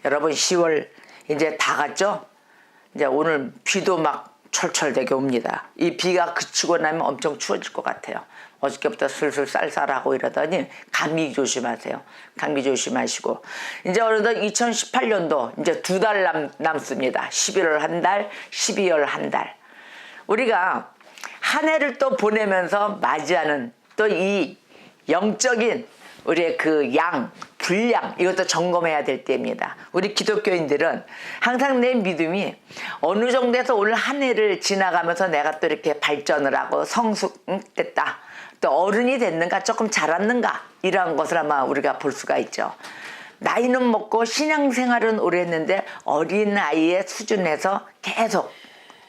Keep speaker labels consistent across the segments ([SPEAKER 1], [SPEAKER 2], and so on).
[SPEAKER 1] 여러분 10월 이제 다 갔죠? 이제 오늘 비도 막 철철되게 옵니다. 이 비가 그치고 나면 엄청 추워질 것 같아요. 어저께부터 슬슬 쌀쌀하고 이러더니 감기 조심하세요. 감기 조심하시고 이제 어느덧 2018년도 이제 2달 남습니다. 11월 한 달, 12월 한 달. 우리가 한 해를 또 보내면서 맞이하는 또 이 영적인 우리의 그 양, 분량 이것도 점검해야 될 때입니다. 우리 기독교인들은 항상 내 믿음이 어느 정도에서 오늘 한 해를 지나가면서 내가 또 이렇게 발전을 하고 성숙됐다. 또 어른이 됐는가 조금 자랐는가 이런 것을 아마 우리가 볼 수가 있죠. 나이는 먹고 신앙생활은 오래 했는데 어린아이의 수준에서 계속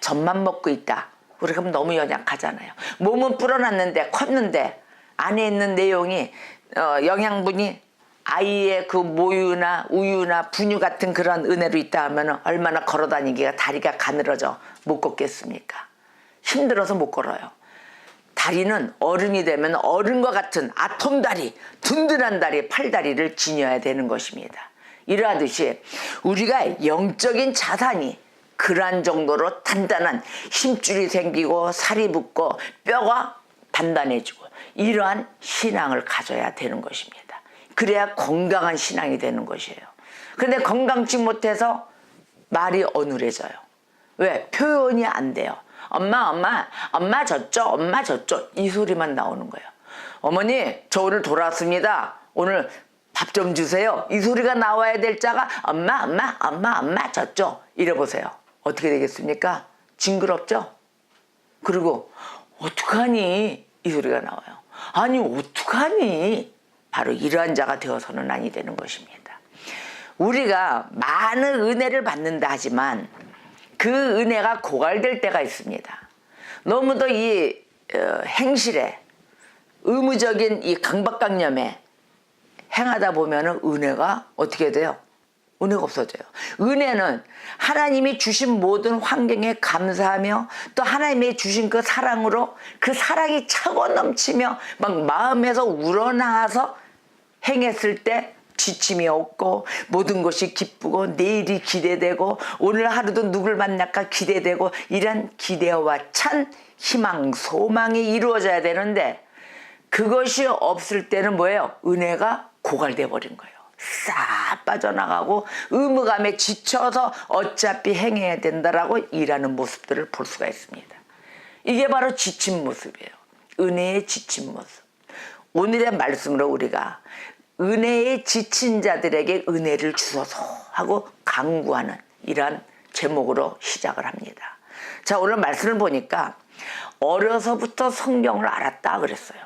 [SPEAKER 1] 젖만 먹고 있다. 우리가 너무 연약하잖아요. 몸은 불어났는데 컸는데 안에 있는 내용이 영양분이 아이의 그 모유나 우유나 분유 같은 그런 은혜로 있다 하면 얼마나 걸어다니기가 다리가 가늘어져 못 걷겠습니까? 힘들어서 못 걸어요. 다리는 어른이 되면 어른과 같은 아톰다리, 든든한 다리, 팔다리를 지녀야 되는 것입니다. 이러하듯이 우리가 영적인 자산이 그러한 정도로 단단한 힘줄이 생기고 살이 붙고 뼈가 단단해지고 이러한 신앙을 가져야 되는 것입니다. 그래야 건강한 신앙이 되는 것이에요. 근데 건강치 못해서 말이 어눌해져요. 왜? 표현이 안 돼요. 엄마 졌죠? 이 소리만 나오는 거예요. 어머니 저 오늘 돌아왔습니다. 오늘 밥 좀 주세요. 이 소리가 나와야 될 자가 엄마 졌죠? 이래보세요. 어떻게 되겠습니까? 징그럽죠? 그리고 어떡하니? 이 소리가 나와요. 아니 어떡하니? 바로 이러한 자가 되어서는 아니 되는 것입니다. 우리가 많은 은혜를 받는다 하지만 그 은혜가 고갈될 때가 있습니다. 너무도 이 행실에 의무적인 이 강박관념에 행하다 보면 은혜가 어떻게 돼요? 은혜가 없어져요. 은혜는 하나님이 주신 모든 환경에 감사하며 또 하나님이 주신 그 사랑으로 그 사랑이 차고 넘치며 막 마음에서 우러나와서 행했을 때 지침이 없고 모든 것이 기쁘고 내일이 기대되고 오늘 하루도 누굴 만날까 기대되고 이런 기대와 찬 희망 소망이 이루어져야 되는데 그것이 없을 때는 뭐예요? 은혜가 고갈돼 버린 거예요. 싹 빠져나가고 의무감에 지쳐서 어차피 행해야 된다라고 일하는 모습들을 볼 수가 있습니다. 이게 바로 지친 모습이에요. 은혜의 지친 모습. 오늘의 말씀으로 우리가 은혜에 지친 자들에게 은혜를 주소서 하고 강구하는 이러한 제목으로 시작을 합니다. 자, 오늘 말씀을 보니까 어려서부터 성경을 알았다 그랬어요.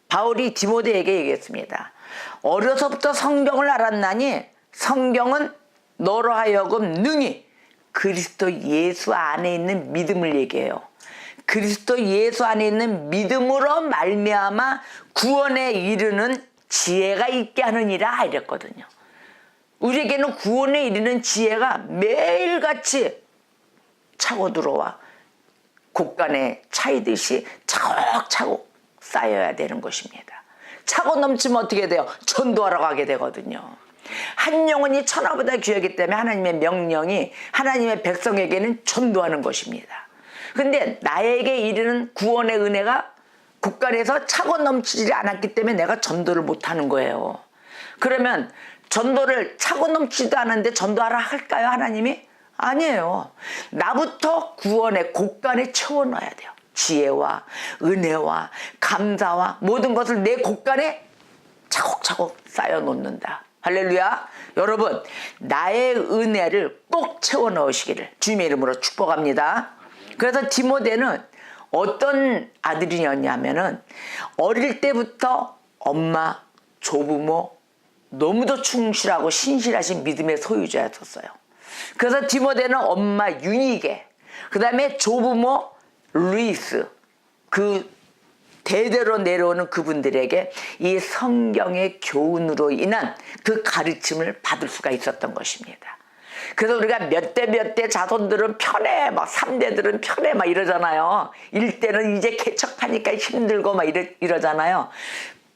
[SPEAKER 1] 바울이 디모데에게 얘기했습니다. 어려서부터 성경을 알았나니 성경은 너로 하여금 능히 그리스도 예수 안에 있는 믿음을 얘기해요. 그리스도 예수 안에 있는 믿음으로 말미암아 구원에 이르는 지혜가 있게 하느니라 이랬거든요. 우리에게는 구원에 이르는 지혜가 매일같이 차고 들어와 곳간에 차이듯이 차곡차곡 쌓여야 되는 것입니다. 차고 넘치면 어떻게 돼요? 전도하러 가게 되거든요. 한 영혼이 천하보다 귀하기 때문에 하나님의 명령이 하나님의 백성에게는 전도하는 것입니다. 근데 나에게 이르는 구원의 은혜가 국간에서 차고 넘치지 않았기 때문에 내가 전도를 못하는 거예요. 그러면 전도를 차고 넘치지도 않았는데 전도하라 할까요? 하나님이? 아니에요. 나부터 구원의 곳간에 채워넣어야 돼요. 지혜와 은혜와 감사와 모든 것을 내 곳간에 차곡차곡 쌓여놓는다. 할렐루야. 여러분 나의 은혜를 꼭 채워넣으시기를 주님의 이름으로 축복합니다. 그래서 디모데는 어떤 아들이었냐면은 어릴 때부터 엄마, 조부모 너무도 충실하고 신실하신 믿음의 소유자였었어요. 그래서 디모데는 엄마 유니게, 그 다음에 조부모 루이스, 그 대대로 내려오는 그분들에게 이 성경의 교훈으로 인한 그 가르침을 받을 수가 있었던 것입니다. 그래서 우리가 몇 대 자손들은 편해, 막 3대들은 편해, 막 이러잖아요. 1대는 이제 개척하니까 힘들고 막 이러잖아요.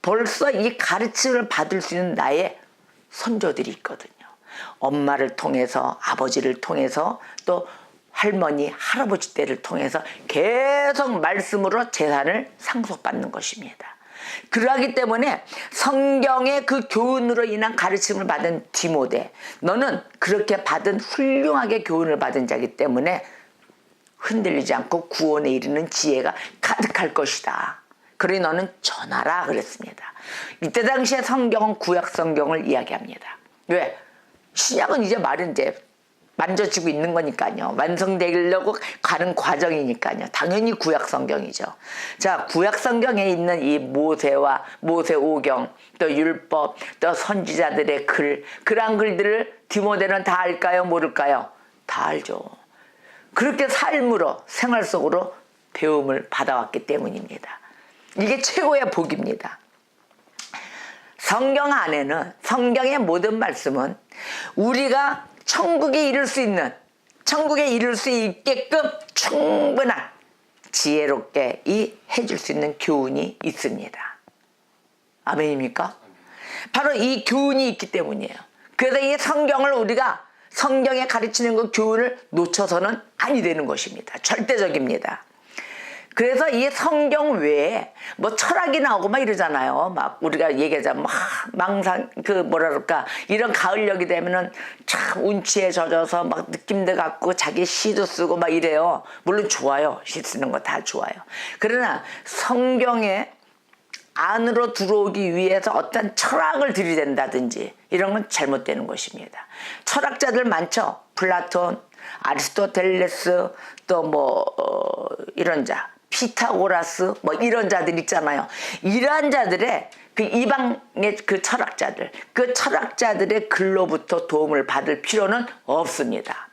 [SPEAKER 1] 벌써 이 가르침을 받을 수 있는 나의 선조들이 있거든요. 엄마를 통해서, 아버지를 통해서, 또 할머니, 할아버지 때를 통해서 계속 말씀으로 재산을 상속받는 것입니다. 그러하기 때문에 성경의 그 교훈으로 인한 가르침을 받은 디모데, 너는 그렇게 받은 훌륭하게 교훈을 받은 자이기 때문에 흔들리지 않고 구원에 이르는 지혜가 가득할 것이다. 그러니 너는 전하라 그랬습니다. 이때 당시에 성경은 구약 성경을 이야기합니다. 왜? 신약은 이제 말은 이제 만져지고 있는 거니까요. 완성되려고 가는 과정이니까요. 당연히 구약 성경이죠. 자, 구약 성경에 있는 이 모세와 모세오경, 또 율법, 또 선지자들의 글, 그러한 글들을 디모데는 다 알까요? 모를까요? 다 알죠. 그렇게 삶으로, 생활 속으로 배움을 받아왔기 때문입니다. 이게 최고의 복입니다. 성경 안에는, 성경의 모든 말씀은 우리가 천국에 이를 수 있는, 천국에 이를 수 있게끔 충분한 지혜롭게 해줄 수 있는 교훈이 있습니다. 아멘입니까? 바로 이 교훈이 있기 때문이에요. 그래서 이 성경을 우리가, 성경에 가르치는 그 교훈을 놓쳐서는 아니 되는 것입니다. 절대적입니다. 그래서 이 성경 외에 뭐 철학이 나오고 막 이러잖아요. 막 우리가 얘기하자면 막 망상, 뭐라 그럴까, 이런 가을녘이 되면은 참 운치에 젖어서 막 느낌도 갖고 자기 시도 쓰고 막 이래요. 물론 좋아요. 시 쓰는 거 다 좋아요. 그러나 성경에 안으로 들어오기 위해서 어떤 철학을 들이댄다든지 이런 건 잘못되는 것입니다. 철학자들 많죠. 플라톤, 아리스토텔레스, 또 이런 자, 피타고라스, 이런 자들 있잖아요. 이러한 자들의 그 이방의 그 철학자들의 글로부터 도움을 받을 필요는 없습니다.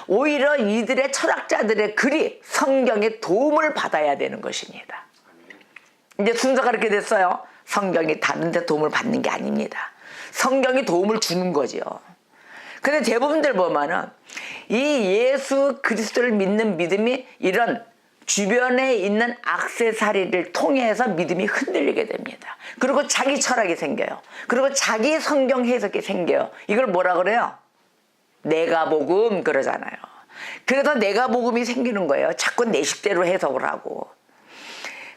[SPEAKER 1] 오히려 이들의 철학자들의 글이 성경의 도움을 받아야 되는 것입니다. 이제 순서가 그렇게 됐어요. 성경이 다른 데 도움을 받는 게 아닙니다. 성경이 도움을 주는 거죠. 근데 대부분들 보면은 이 예수 그리스도를 믿는 믿음이 이런 주변에 있는 액세서리를 통해서 믿음이 흔들리게 됩니다. 그리고 자기 철학이 생겨요. 그리고 자기 성경 해석이 생겨요. 이걸 뭐라 그래요? 내가복음 그러잖아요. 그래서 내가복음이 생기는 거예요. 자꾸 내 식대로 해석을 하고.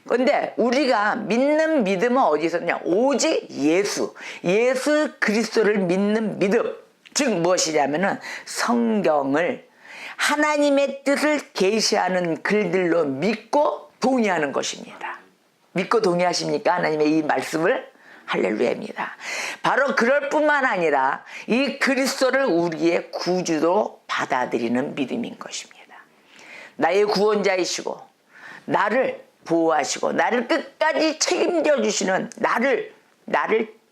[SPEAKER 1] 근데 우리가 믿는 믿음은 어디서 있냐? 오직 예수 그리스도를 믿는 믿음. 즉 무엇이냐면은 성경을 하나님의 뜻을 계시하는 글들로 믿고 동의하는 것입니다. 믿고 동의하십니까? 하나님의 이 말씀을? 할렐루야입니다. 바로 그럴 뿐만 아니라 이 그리스도를 우리의 구주로 받아들이는 믿음인 것입니다. 나의 구원자이시고 나를 보호하시고 나를 끝까지 책임져 주시는, 나를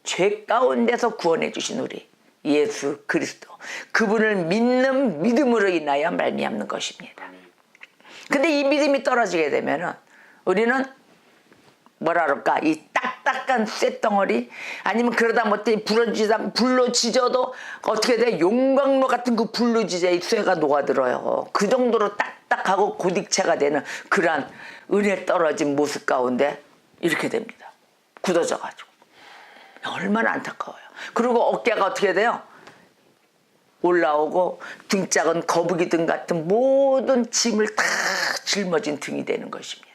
[SPEAKER 1] 죄 가운데서 구원해 주신 우리 예수 그리스도, 그분을 믿는 믿음으로 인하여 말미암는 것입니다. 근데 이 믿음이 떨어지게 되면은 우리는 뭐라 그럴까, 이 딱딱한 쇳덩어리, 아니면 그러다 못해 불로 지져도 어떻게 돼? 용광로 같은 그 불로 지져 이 쇠가 녹아들어요. 그 정도로 딱딱하고 고딕체가 되는 그러한 은혜 떨어진 모습 가운데 이렇게 됩니다. 굳어져가지고. 얼마나 안타까워요. 그리고 어깨가 어떻게 돼요? 올라오고 등짝은 거북이 등 같은 모든 짐을 다 짊어진 등이 되는 것입니다.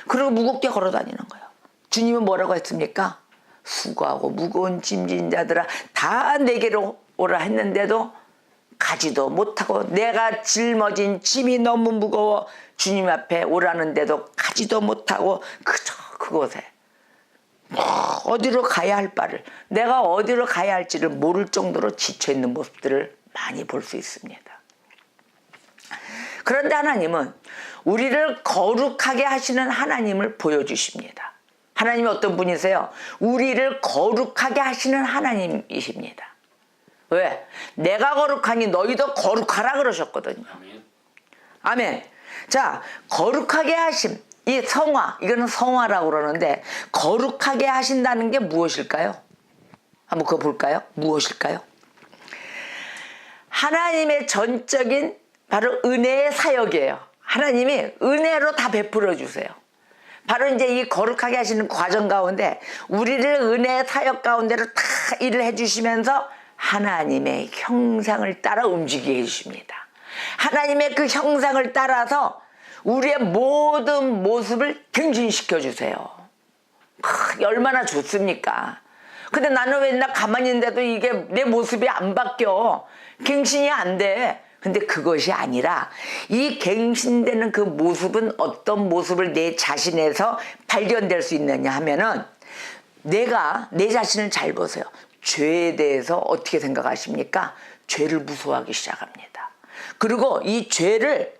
[SPEAKER 1] 그리고 무겁게 걸어 다니는 거예요. 주님은 뭐라고 했습니까? 수고하고 무거운 짐진 자들아 다 내게로 오라 했는데도 가지도 못하고, 내가 짊어진 짐이 너무 무거워 주님 앞에 오라는데도 가지도 못하고 그저 그곳에 어디로 가야 할 바를, 내가 어디로 가야 할지를 모를 정도로 지쳐있는 모습들을 많이 볼 수 있습니다. 그런데 하나님은 우리를 거룩하게 하시는 하나님을 보여주십니다. 하나님이 어떤 분이세요? 우리를 거룩하게 하시는 하나님이십니다. 왜? 내가 거룩하니 너희도 거룩하라 그러셨거든요. 아멘. 자, 거룩하게 하심, 이 성화, 이거는 성화라고 그러는데 거룩하게 하신다는 게 무엇일까요? 한번 그거 볼까요? 무엇일까요? 하나님의 전적인 바로 은혜의 사역이에요. 하나님이 은혜로 다 베풀어 주세요. 바로 이제 이 거룩하게 하시는 과정 가운데 우리를 은혜의 사역 가운데로 다 일을 해주시면서 하나님의 형상을 따라 움직이게 해주십니다. 하나님의 그 형상을 따라서 우리의 모든 모습을 갱신시켜 주세요. 얼마나 좋습니까? 근데 나는 맨날 가만히 있는데도 이게 내 모습이 안 바뀌어. 갱신이 안 돼. 근데 그것이 아니라 이 갱신되는 그 모습은 어떤 모습을 내 자신에서 발견될 수 있느냐 하면은 내가 내 자신을 잘 보세요. 죄에 대해서 어떻게 생각하십니까? 죄를 무서워하기 시작합니다. 그리고 이 죄를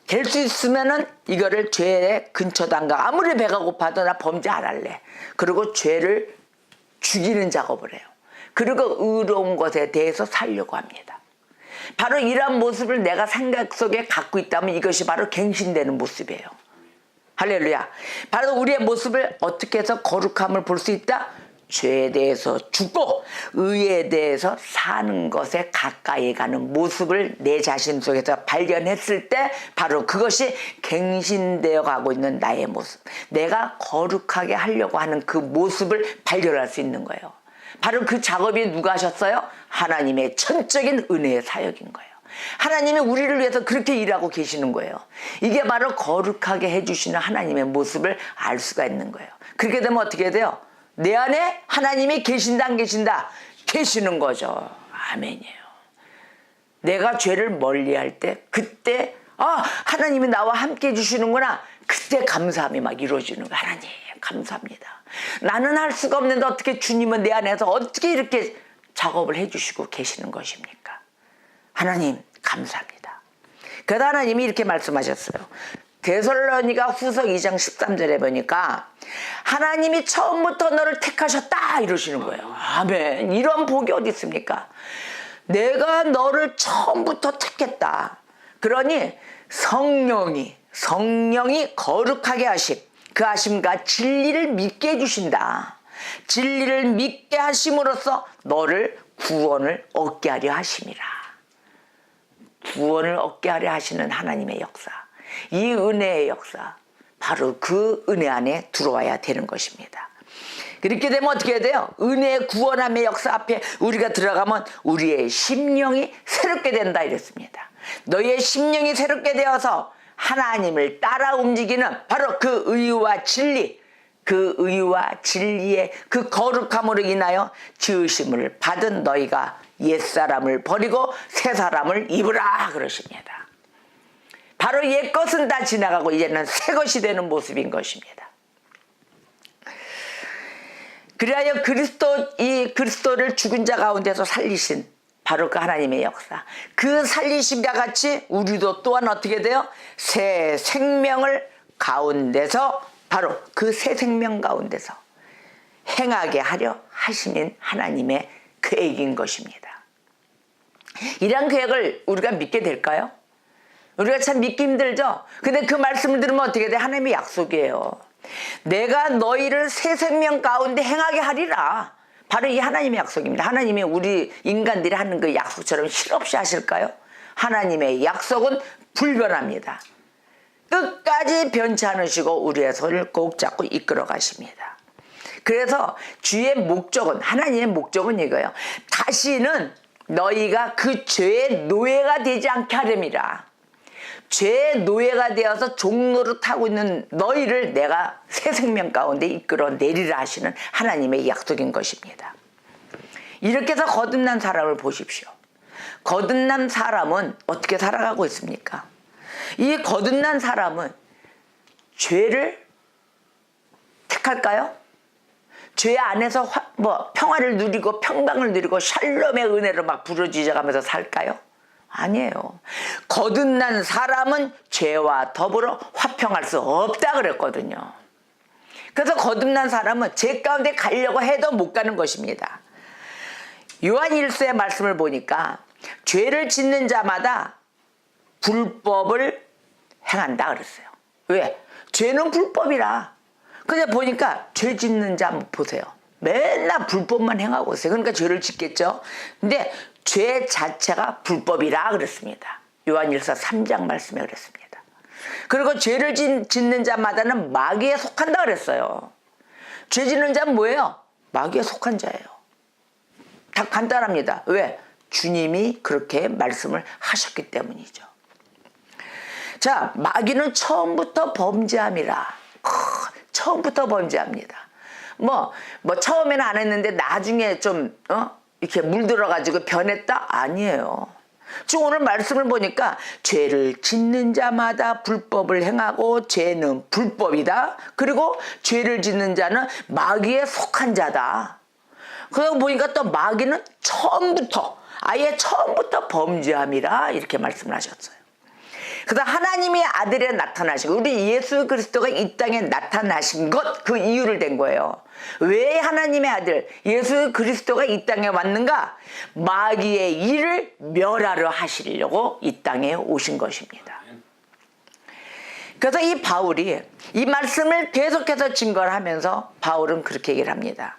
[SPEAKER 1] 될 수 있으면은 이거를 죄의 근처도 안 가. 아무리 배가 고파도 나 범죄 안 할래. 그리고 죄를 죽이는 작업을 해요. 그리고 의로운 것에 대해서 살려고 합니다. 바로 이러한 모습을 내가 생각 속에 갖고 있다면 이것이 바로 갱신되는 모습이에요. 할렐루야. 바로 우리의 모습을 어떻게 해서 거룩함을 볼 수 있다? 죄에 대해서 죽고 의에 대해서 사는 것에 가까이 가는 모습을 내 자신 속에서 발견했을 때 바로 그것이 갱신되어 가고 있는 나의 모습, 내가 거룩하게 하려고 하는 그 모습을 발견할 수 있는 거예요. 바로 그 작업이 누가 하셨어요? 하나님의 천적인 은혜의 사역인 거예요. 하나님이 우리를 위해서 그렇게 일하고 계시는 거예요. 이게 바로 거룩하게 해주시는 하나님의 모습을 알 수가 있는 거예요. 그렇게 되면 어떻게 돼요? 내 안에 하나님이 계신다 안 계신다? 계시는 거죠. 아멘이에요. 내가 죄를 멀리할 때 그때 하나님이 나와 함께 해주시는구나. 그때 감사함이 막 이루어지는 거예요. 하나님 감사합니다. 나는 할 수가 없는데 어떻게 주님은 내 안에서 어떻게 이렇게 작업을 해주시고 계시는 것입니까? 하나님 감사합니다. 그러다 하나님이 이렇게 말씀하셨어요. 데살로니가 후서 2장 13절에 보니까 하나님이 처음부터 너를 택하셨다 이러시는 거예요. 아멘. 이런 복이 어디 있습니까? 내가 너를 처음부터 택했다. 그러니 성령이 거룩하게 하심, 그 하심과 진리를 믿게 해주신다. 진리를 믿게 하심으로써 너를 구원을 얻게 하려 하심이라. 구원을 얻게 하려 하시는 하나님의 역사, 이 은혜의 역사, 바로 그 은혜 안에 들어와야 되는 것입니다. 그렇게 되면 어떻게 돼요? 은혜의 구원함의 역사 앞에 우리가 들어가면 우리의 심령이 새롭게 된다 이랬습니다. 너희의 심령이 새롭게 되어서 하나님을 따라 움직이는 바로 그 의와 진리, 그 의와 진리의 그 거룩함으로 인하여 지으심을 받은 너희가 옛사람을 버리고 새사람을 입으라 그러십니다. 바로 옛것은 다 지나가고 이제는 새것이 되는 모습인 것입니다. 그리하여 그리스도를 죽은 자 가운데서 살리신 바로 그 하나님의 역사, 그 살리심과 같이 우리도 또한 어떻게 돼요? 새 생명을 가운데서, 바로 그 새 생명 가운데서 행하게 하려 하시는 하나님의 계획인 것입니다. 이러한 계획을 우리가 믿게 될까요? 우리가 참 믿기 힘들죠? 근데 그 말씀을 들으면 어떻게 돼? 하나님의 약속이에요. 내가 너희를 새 생명 가운데 행하게 하리라. 바로 이 하나님의 약속입니다. 하나님이 우리 인간들이 하는 그 약속처럼 실없이 하실까요? 하나님의 약속은 불변합니다. 끝까지 변치 않으시고 우리의 손을 꼭 잡고 이끌어 가십니다. 그래서 주의 목적은, 하나님의 목적은 이거예요. 다시는 너희가 그 죄의 노예가 되지 않게 하렵니다. 죄의 노예가 되어서 종로를 타고 있는 너희를 내가 새 생명 가운데 이끌어 내리라 하시는 하나님의 약속인 것입니다. 이렇게 해서 거듭난 사람을 보십시오. 거듭난 사람은 어떻게 살아가고 있습니까? 이 거듭난 사람은 죄를 택할까요? 죄 안에서 평화를 누리고 평강을 누리고 샬롬의 은혜로 막 부르짖어가면서 살까요? 아니에요. 거듭난 사람은 죄와 더불어 화평할 수 없다 그랬거든요. 그래서 거듭난 사람은 죄 가운데 가려고 해도 못 가는 것입니다. 요한 1서의 말씀을 보니까 죄를 짓는 자마다 불법을 행한다 그랬어요. 왜? 죄는 불법이라. 근데 보니까 죄 짓는 자 보세요. 맨날 불법만 행하고 있어요. 그러니까 죄를 짓겠죠. 근데 죄 자체가 불법이라 그랬습니다. 요한일서 3장 말씀에 그랬습니다. 그리고 죄를 짓는 자마다는 마귀에 속한다 그랬어요. 죄 짓는 자는 뭐예요? 마귀에 속한 자예요. 다 간단합니다. 왜? 주님이 그렇게 말씀을 하셨기 때문이죠. 자, 마귀는 처음부터 범죄함이라. 처음부터 범죄합니다. 뭐 처음에는 안 했는데 나중에 좀 이렇게 물들어가지고 변했다? 아니에요. 지금 오늘 말씀을 보니까 죄를 짓는 자마다 불법을 행하고 죄는 불법이다. 그리고 죄를 짓는 자는 마귀에 속한 자다. 그러고 보니까 또 마귀는 아예 처음부터 범죄함이라 이렇게 말씀을 하셨어요. 그다음 하나님의 아들에 나타나시고 우리 예수 그리스도가 이 땅에 나타나신 것, 그 이유를 댄 거예요. 왜 하나님의 아들 예수 그리스도가 이 땅에 왔는가? 마귀의 일을 멸하려 하시려고 이 땅에 오신 것입니다. 그래서 이 바울이 이 말씀을 계속해서 증거를 하면서 바울은 그렇게 얘기를 합니다.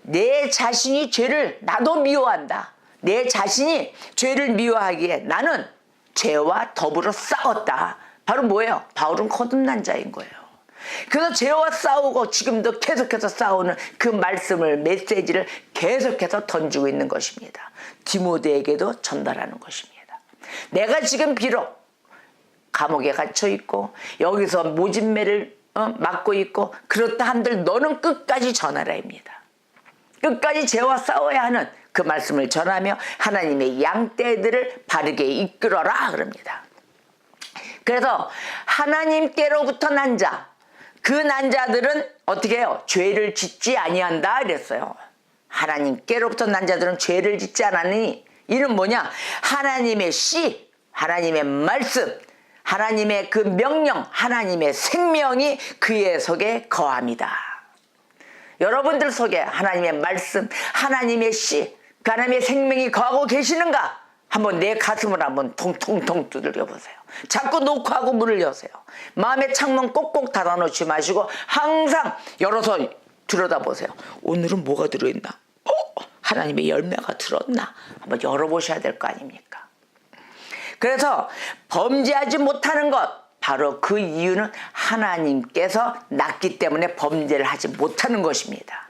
[SPEAKER 1] 내 자신이 죄를 나도 미워한다. 내 자신이 죄를 미워하기에 나는 죄와 더불어 싸웠다. 바로 뭐예요? 바울은 거듭난 자인 거예요. 그래서 죄와 싸우고 지금도 계속해서 싸우는 그 말씀을, 메시지를 계속해서 던지고 있는 것입니다. 디모데에게도 전달하는 것입니다. 내가 지금 비록 감옥에 갇혀 있고 여기서 모진매를 맞고 있고 그렇다 한들 너는 끝까지 전하라입니다. 끝까지 죄와 싸워야 하는 그 말씀을 전하며 하나님의 양떼들을 바르게 이끌어라 그럽니다. 그래서 하나님께로부터 난 자, 그 난 자들은 어떻게 해요? 죄를 짓지 아니한다 이랬어요. 하나님께로부터 난 자들은 죄를 짓지 않았느니 이는 뭐냐? 하나님의 씨, 하나님의 말씀, 하나님의 그 명령, 하나님의 생명이 그의 속에 거합니다. 여러분들 속에 하나님의 말씀, 하나님의 씨, 그 하나님의 생명이 거하고 계시는가? 한번 내 가슴을 한번 통통통 두들겨 보세요. 자꾸 녹화하고 문을 여세요. 마음의 창문 꼭꼭 닫아놓지 마시고 항상 열어서 들여다보세요. 오늘은 뭐가 들어있나? 하나님의 열매가 들었나? 한번 열어보셔야 될 거 아닙니까? 그래서 범죄하지 못하는 것, 바로 그 이유는 하나님께서 낳기 때문에 범죄를 하지 못하는 것입니다.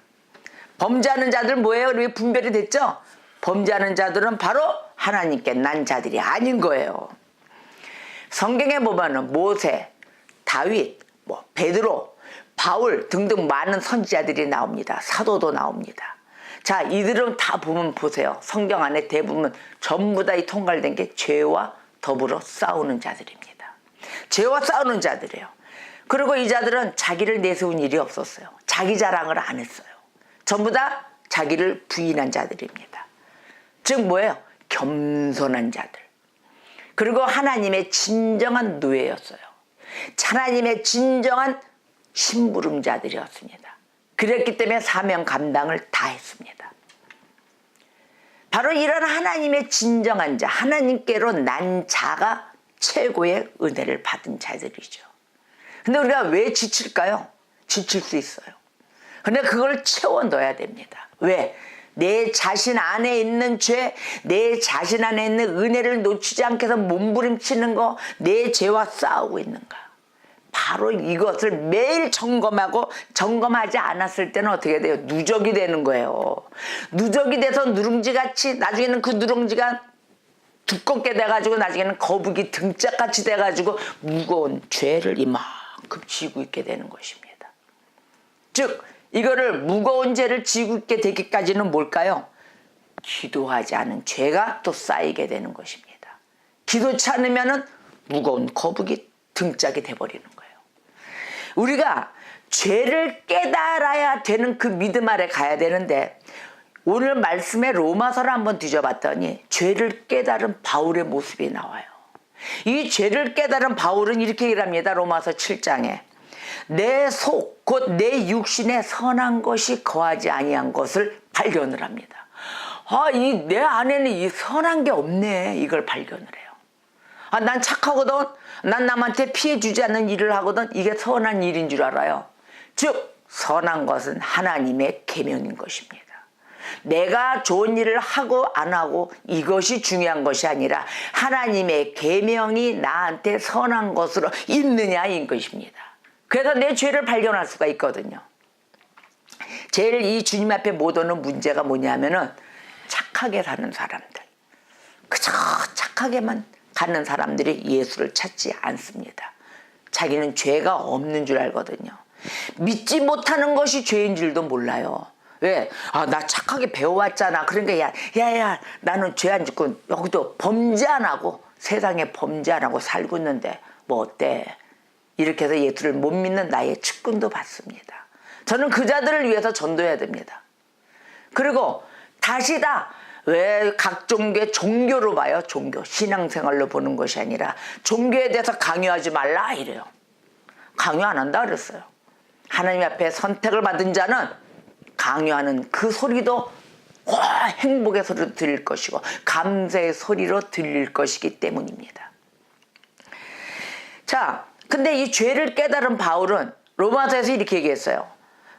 [SPEAKER 1] 범죄하는 자들 뭐예요? 왜 분별이 됐죠? 범죄하는 자들은 바로 하나님께 난 자들이 아닌 거예요. 성경에 보면은 모세, 다윗, 베드로, 바울 등등 많은 선지자들이 나옵니다. 사도도 나옵니다. 자, 이들은 다 보면 보세요. 성경 안에 대부분 전부 다 이 통괄된 게 죄와 더불어 싸우는 자들입니다. 죄와 싸우는 자들이에요. 그리고 이 자들은 자기를 내세운 일이 없었어요. 자기 자랑을 안 했어요. 전부 다 자기를 부인한 자들입니다. 즉 뭐예요? 겸손한 자들. 그리고 하나님의 진정한 노예였어요. 하나님의 진정한 심부름자들이었습니다. 그랬기 때문에 사명 감당을 다 했습니다. 바로 이런 하나님의 진정한 자, 하나님께로 난 자가 최고의 은혜를 받은 자들이죠. 근데 우리가 왜 지칠까요? 지칠 수 있어요. 근데 그걸 채워 넣어야 됩니다. 왜? 내 자신 안에 있는 죄, 내 자신 안에 있는 은혜를 놓치지 않게 해서 몸부림치는 거, 내 죄와 싸우고 있는가. 바로 이것을 매일 점검하고 점검하지 않았을 때는 어떻게 돼요? 누적이 되는 거예요. 누적이 돼서 누룽지같이 나중에는 그 누룽지가 두껍게 돼가지고 나중에는 거북이 등짝같이 돼가지고 무거운 죄를 이만큼 지고 있게 되는 것입니다. 즉 이거를 무거운 죄를 지고 있게 되기까지는 뭘까요? 기도하지 않은 죄가 또 쌓이게 되는 것입니다. 기도치 않으면은 무거운 거북이 등짝이 돼버리는 거예요. 우리가 죄를 깨달아야 되는 그 믿음 아래 가야 되는데 오늘 말씀에 로마서를 한번 뒤져봤더니 죄를 깨달은 바울의 모습이 나와요. 이 죄를 깨달은 바울은 이렇게 얘기를 합니다. 로마서 7장에 내 속, 곧 내 육신에 선한 것이 거하지 아니한 것을 발견을 합니다. 이 내 안에는 이 선한 게 없네. 이걸 발견을 해요. 난 착하거든. 난 남한테 피해 주지 않는 일을 하거든. 이게 선한 일인 줄 알아요. 즉 선한 것은 하나님의 계명인 것입니다. 내가 좋은 일을 하고 안 하고 이것이 중요한 것이 아니라 하나님의 계명이 나한테 선한 것으로 있느냐인 것입니다. 그래서 내 죄를 발견할 수가 있거든요. 제일 이 주님 앞에 못 오는 문제가 뭐냐면은 착하게 사는 사람들, 그저 착하게만 가는 사람들이 예수를 찾지 않습니다. 자기는 죄가 없는 줄 알거든요. 믿지 못하는 것이 죄인 줄도 몰라요. 왜? 나 착하게 배워왔잖아. 그러니까 야, 나는 죄 안 짓고 여기도 범죄 안 하고 세상에 범죄 안 하고 살고 있는데 뭐 어때? 이렇게 해서 예수를 못 믿는 나의 측근도 받습니다. 저는 그 자들을 위해서 전도해야 됩니다. 그리고 다시 왜 각 종교로 봐요. 종교, 신앙생활로 보는 것이 아니라 종교에 대해서 강요하지 말라 이래요. 강요 안 한다 그랬어요. 하나님 앞에 선택을 받은 자는 강요하는 그 소리도 행복의 소리로 들릴 것이고 감사의 소리로 들릴 것이기 때문입니다. 자, 근데 이 죄를 깨달은 바울은 로마서에서 이렇게 얘기했어요.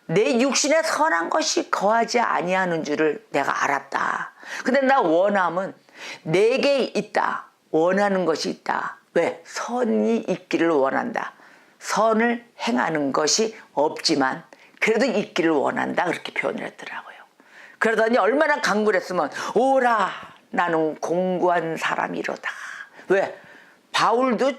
[SPEAKER 1] 내 육신에 선한 것이 거하지 아니하는 줄을 내가 알았다. 근데 나 원함은 내게 있다. 원하는 것이 있다. 왜? 선이 있기를 원한다. 선을 행하는 것이 없지만 그래도 있기를 원한다. 그렇게 표현을 했더라고요. 그러더니 얼마나 강구했으면 오라 나는 공고한 사람이로다. 왜? 바울도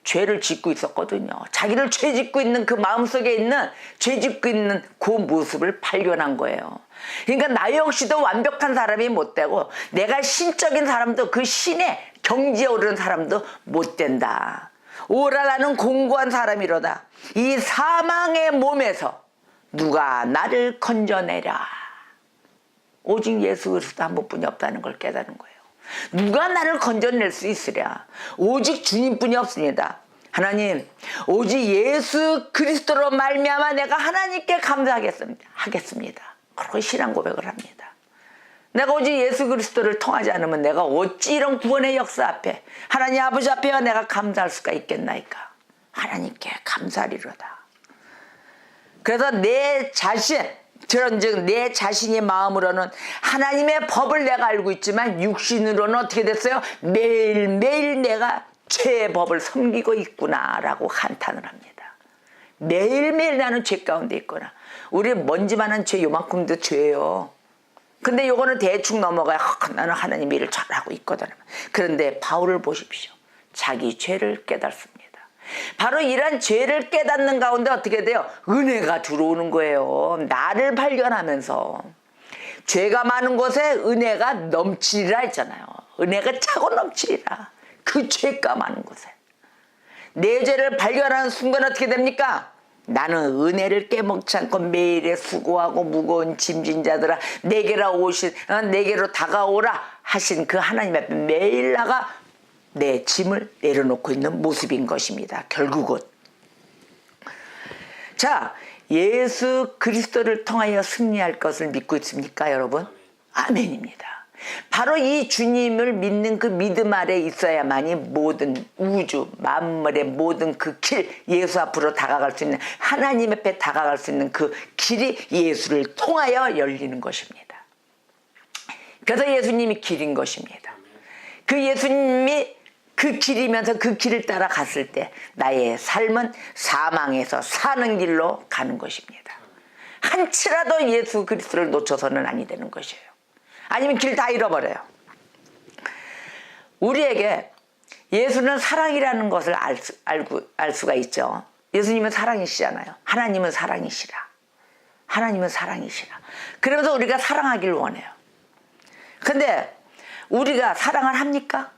[SPEAKER 1] 죄를 짓고 있었거든요. 자기를 죄 짓고 있는 그 마음속에 있는 죄 짓고 있는 그 모습을 발견한 거예요. 그러니까 나 역시도 완벽한 사람이 못 되고 내가 신적인 사람도 그 신의 경지에 오르는 사람도 못 된다. 오라 나는 공고한 사람이로다. 이 사망의 몸에서 누가 나를 건져내랴. 오직 예수 그리스도 한 분뿐이 없다는 걸 깨닫는 거예요. 누가 나를 건져낼 수 있으랴. 오직 주님뿐이 없습니다. 하나님, 오직 예수 그리스도로 말미암아 내가 하나님께 감사하겠습니다. 그리고 신앙 고백을 합니다. 내가 오직 예수 그리스도를 통하지 않으면 내가 어찌 이런 구원의 역사 앞에 하나님 아버지 앞에 내가 감사할 수가 있겠나이까. 하나님께 감사하리로다. 그래서 내 자신, 그런즉 내 자신의 마음으로는 하나님의 법을 내가 알고 있지만 육신으로는 어떻게 됐어요? 매일매일 내가 죄의 법을 섬기고 있구나라고 한탄을 합니다. 매일매일 나는 죄 가운데 있구나. 우리 먼지만한 죄 요만큼도 죄예요. 근데 요거는 대충 넘어가야 나는 하나님 일을 잘하고 있거든. 그런데 바울을 보십시오. 자기 죄를 깨닫습니다. 바로 이런 죄를 깨닫는 가운데 어떻게 돼요? 은혜가 들어오는 거예요. 나를 발견하면서. 죄가 많은 곳에 은혜가 넘치리라 했잖아요. 은혜가 차고 넘치리라. 그 죄가 많은 곳에. 내 죄를 발견하는 순간 어떻게 됩니까? 나는 은혜를 깨먹지 않고 매일에 수고하고 무거운 짐진 자들아 내게로 다가오라 하신 그 하나님 앞에 매일 나가 내 짐을 내려놓고 있는 모습인 것입니다. 결국은. 자, 예수 그리스도를 통하여 승리할 것을 믿고 있습니까, 여러분? 아멘입니다. 바로 이 주님을 믿는 그 믿음 아래 있어야만이 모든 우주, 만물의 모든 그 길, 예수 앞으로 다가갈 수 있는, 하나님 앞에 다가갈 수 있는 그 길이 예수를 통하여 열리는 것입니다. 그래서 예수님이 길인 것입니다. 그 예수님이 그 길이면서 그 길을 따라 갔을 때 나의 삶은 사망에서 사는 길로 가는 것입니다. 한치라도 예수 그리스도를 놓쳐서는 아니 되는 것이에요. 아니면 길 다 잃어버려요. 우리에게 예수는 사랑이라는 것을 알 수가 있죠. 예수님은 사랑이시잖아요. 하나님은 사랑이시라. 하나님은 사랑이시라. 그러면서 우리가 사랑하길 원해요. 근데 우리가 사랑을 합니까?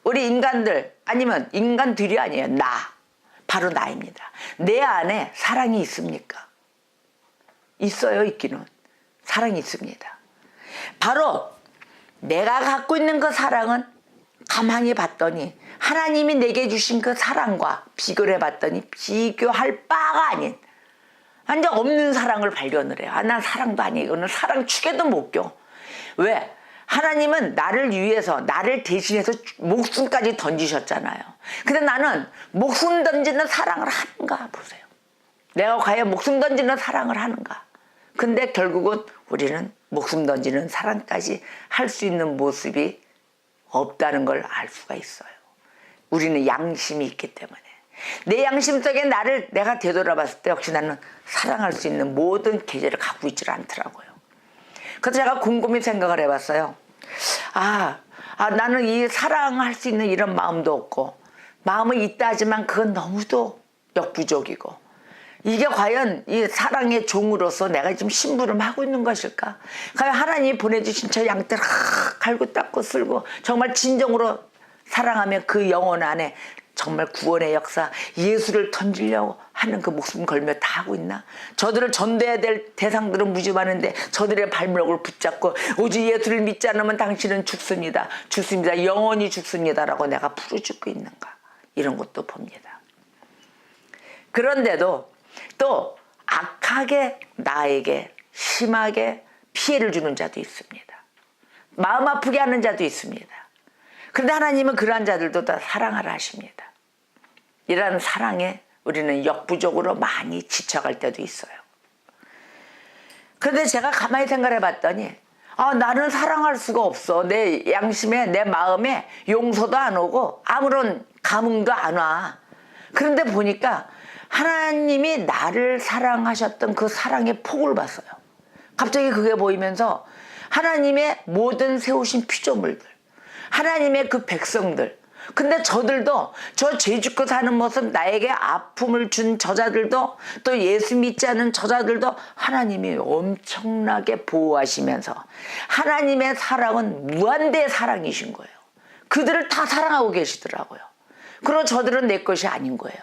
[SPEAKER 1] 우리 인간들, 아니면 인간들이 아니에요. 바로 나입니다. 내 안에 사랑이 있습니까? 있어요. 있기는. 사랑이 있습니다. 바로 내가 갖고 있는 그 사랑은 가만히 봤더니 하나님이 내게 주신 그 사랑과 비교를 해봤더니 비교할 바가 아닌 완전 없는 사랑을 발견을 해요. 난 사랑도 아니에요. 이거는 사랑 축에도 못 껴. 왜? 하나님은 나를 위해서, 나를 대신해서 목숨까지 던지셨잖아요. 근데 나는 목숨 던지는 사랑을 하는가 보세요. 내가 과연 목숨 던지는 사랑을 하는가. 근데 결국은 우리는 목숨 던지는 사랑까지 할 수 있는 모습이 없다는 걸 알 수가 있어요. 우리는 양심이 있기 때문에. 내 양심 속에 내가 되돌아봤을 때 역시 나는 사랑할 수 있는 모든 계절을 갖고 있지 않더라고요. 그래서 제가 곰곰이 생각을 해봤어요. 나는 이 사랑할 수 있는 이런 마음도 없고, 마음은 있다 하지만 그건 너무도 역부족이고, 이게 과연 이 사랑의 종으로서 내가 지금 심부름하고 있는 것일까? 과연 하나님이 보내주신 저 양떼를 갈고 닦고 쓸고 정말 진정으로 사랑하며 그 영혼 안에 정말 구원의 역사, 예수를 던지려고 하는 그 목숨 걸며 다 하고 있나? 저들을 전도해야 될 대상들은 무지 많은데 저들의 발목을 붙잡고 오직 예수를 믿지 않으면 당신은 죽습니다. 죽습니다. 영원히 죽습니다라고 내가 부르짖고 있는가? 이런 것도 봅니다. 그런데도 또 악하게 나에게 심하게 피해를 주는 자도 있습니다. 마음 아프게 하는 자도 있습니다. 그런데 하나님은 그러한 자들도 다 사랑하라 하십니다. 이러한 사랑에 우리는 역부족으로 많이 지쳐갈 때도 있어요. 그런데 제가 가만히 생각해 봤더니 나는 사랑할 수가 없어. 내 양심에 내 마음에 용서도 안 오고 아무런 감흥도 안 와. 그런데 보니까 하나님이 나를 사랑하셨던 그 사랑의 폭을 봤어요. 갑자기 그게 보이면서 하나님의 모든 세우신 피조물들, 하나님의 그 백성들, 근데 저들도 저 죄 짓고 사는 모습, 나에게 아픔을 준 저자들도, 또 예수 믿지 않은 저자들도 하나님이 엄청나게 보호하시면서 하나님의 사랑은 무한대의 사랑이신 거예요. 그들을 다 사랑하고 계시더라고요. 그리고 저들은 내 것이 아닌 거예요.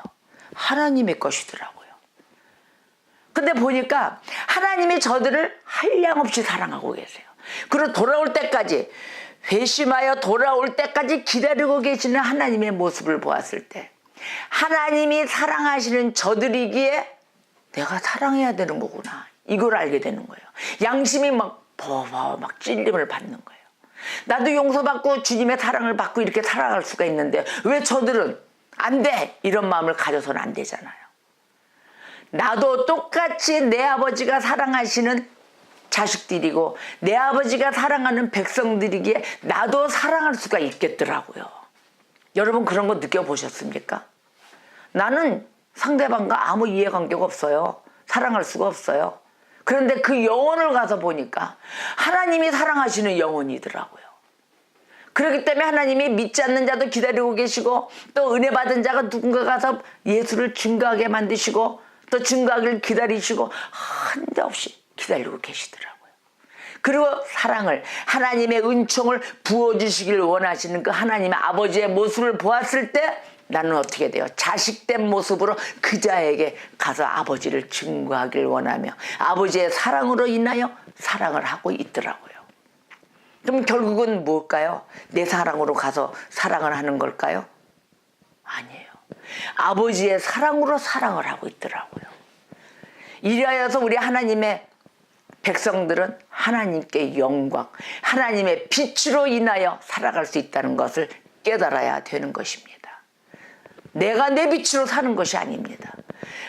[SPEAKER 1] 하나님의 것이더라고요. 근데 보니까 하나님이 저들을 한량없이 사랑하고 계세요. 그리고 돌아올 때까지, 회심하여 돌아올 때까지 기다리고 계시는 하나님의 모습을 보았을 때, 하나님이 사랑하시는 저들이기에 내가 사랑해야 되는 거구나, 이걸 알게 되는 거예요. 양심이 막 찔림을 받는 거예요. 나도 용서받고 주님의 사랑을 받고 이렇게 살아갈 수가 있는데 왜 저들은 안 돼! 이런 마음을 가져서는 안 되잖아요. 나도 똑같이 내 아버지가 사랑하시는 자식들이고 내 아버지가 사랑하는 백성들이기에 나도 사랑할 수가 있겠더라고요. 여러분 그런 거 느껴보셨습니까? 나는 상대방과 아무 이해관계가 없어요. 사랑할 수가 없어요. 그런데 그 영혼을 가서 보니까 하나님이 사랑하시는 영혼이더라고요. 그렇기 때문에 하나님이 믿지 않는 자도 기다리고 계시고, 또 은혜 받은 자가 누군가 가서 예수를 증거하게 만드시고, 또 증거하기를 기다리시고 한데없이 기다리고 계시더라고요. 그리고 사랑을, 하나님의 은총을 부어주시길 원하시는 그 하나님의 아버지의 모습을 보았을 때 나는 어떻게 돼요? 자식된 모습으로 그 자에게 가서 아버지를 증거하길 원하며 아버지의 사랑으로 인하여 사랑을 하고 있더라고요. 그럼 결국은 뭘까요? 내 사랑으로 가서 사랑을 하는 걸까요? 아니에요. 아버지의 사랑으로 사랑을 하고 있더라고요. 이리하여서 우리 하나님의 백성들은 하나님께 영광, 하나님의 빛으로 인하여 살아갈 수 있다는 것을 깨달아야 되는 것입니다. 내가 내 빛으로 사는 것이 아닙니다.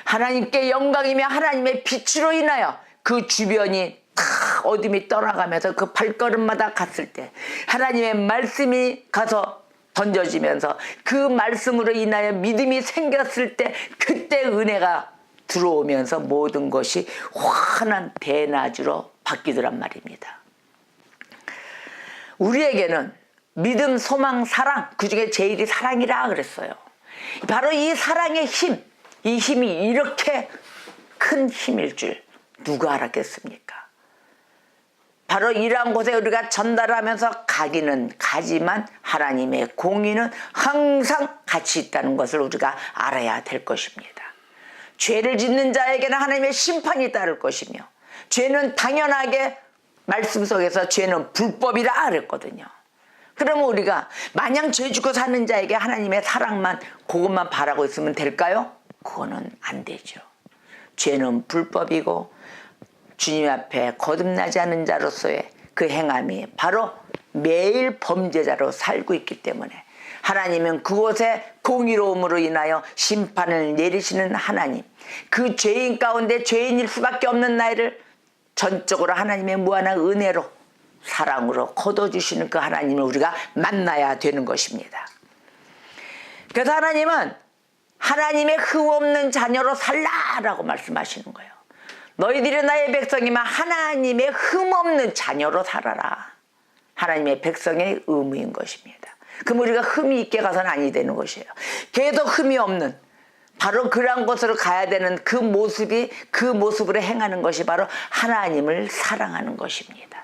[SPEAKER 1] 하나님께 영광이며 하나님의 빛으로 인하여 그 주변이 다 어둠이 떠나가면서 그 발걸음마다 갔을 때 하나님의 말씀이 가서 던져지면서 그 말씀으로 인하여 믿음이 생겼을 때 그때 은혜가 들어오면서 모든 것이 환한 대낮으로 바뀌더란 말입니다. 우리에게는 믿음, 소망, 사랑, 그중에 제일이 사랑이라 그랬어요. 바로 이 사랑의 힘, 이 힘이 이렇게 큰 힘일 줄 누가 알았겠습니까? 바로 이러한 곳에 우리가 전달하면서 가기는 가지만 하나님의 공의는 항상 같이 있다는 것을 우리가 알아야 될 것입니다. 죄를 짓는 자에게는 하나님의 심판이 따를 것이며, 죄는 당연하게 말씀 속에서 죄는 불법이라 그랬거든요. 그러면 우리가 마냥 죄 짓고 사는 자에게 하나님의 사랑만, 그것만 바라고 있으면 될까요? 그거는 안 되죠. 죄는 불법이고 주님 앞에 거듭나지 않은 자로서의 그 행함이 바로 매일 범죄자로 살고 있기 때문에 하나님은 그곳에 공의로움으로 인하여 심판을 내리시는 하나님, 그 죄인 가운데 죄인일 수밖에 없는 나를 전적으로 하나님의 무한한 은혜로 사랑으로 거둬주시는 그 하나님을 우리가 만나야 되는 것입니다. 그래서 하나님은 하나님의 흠없는 자녀로 살라라고 말씀하시는 거예요. 너희들이 나의 백성이면 하나님의 흠없는 자녀로 살아라. 하나님의 백성의 의무인 것입니다. 그럼 우리가 흠이 있게 가서는 아니 되는 것이에요. 계속 흠이 없는 바로 그런 곳으로 가야 되는 그 모습이 그 모습으로 행하는 것이 바로 하나님을 사랑하는 것입니다.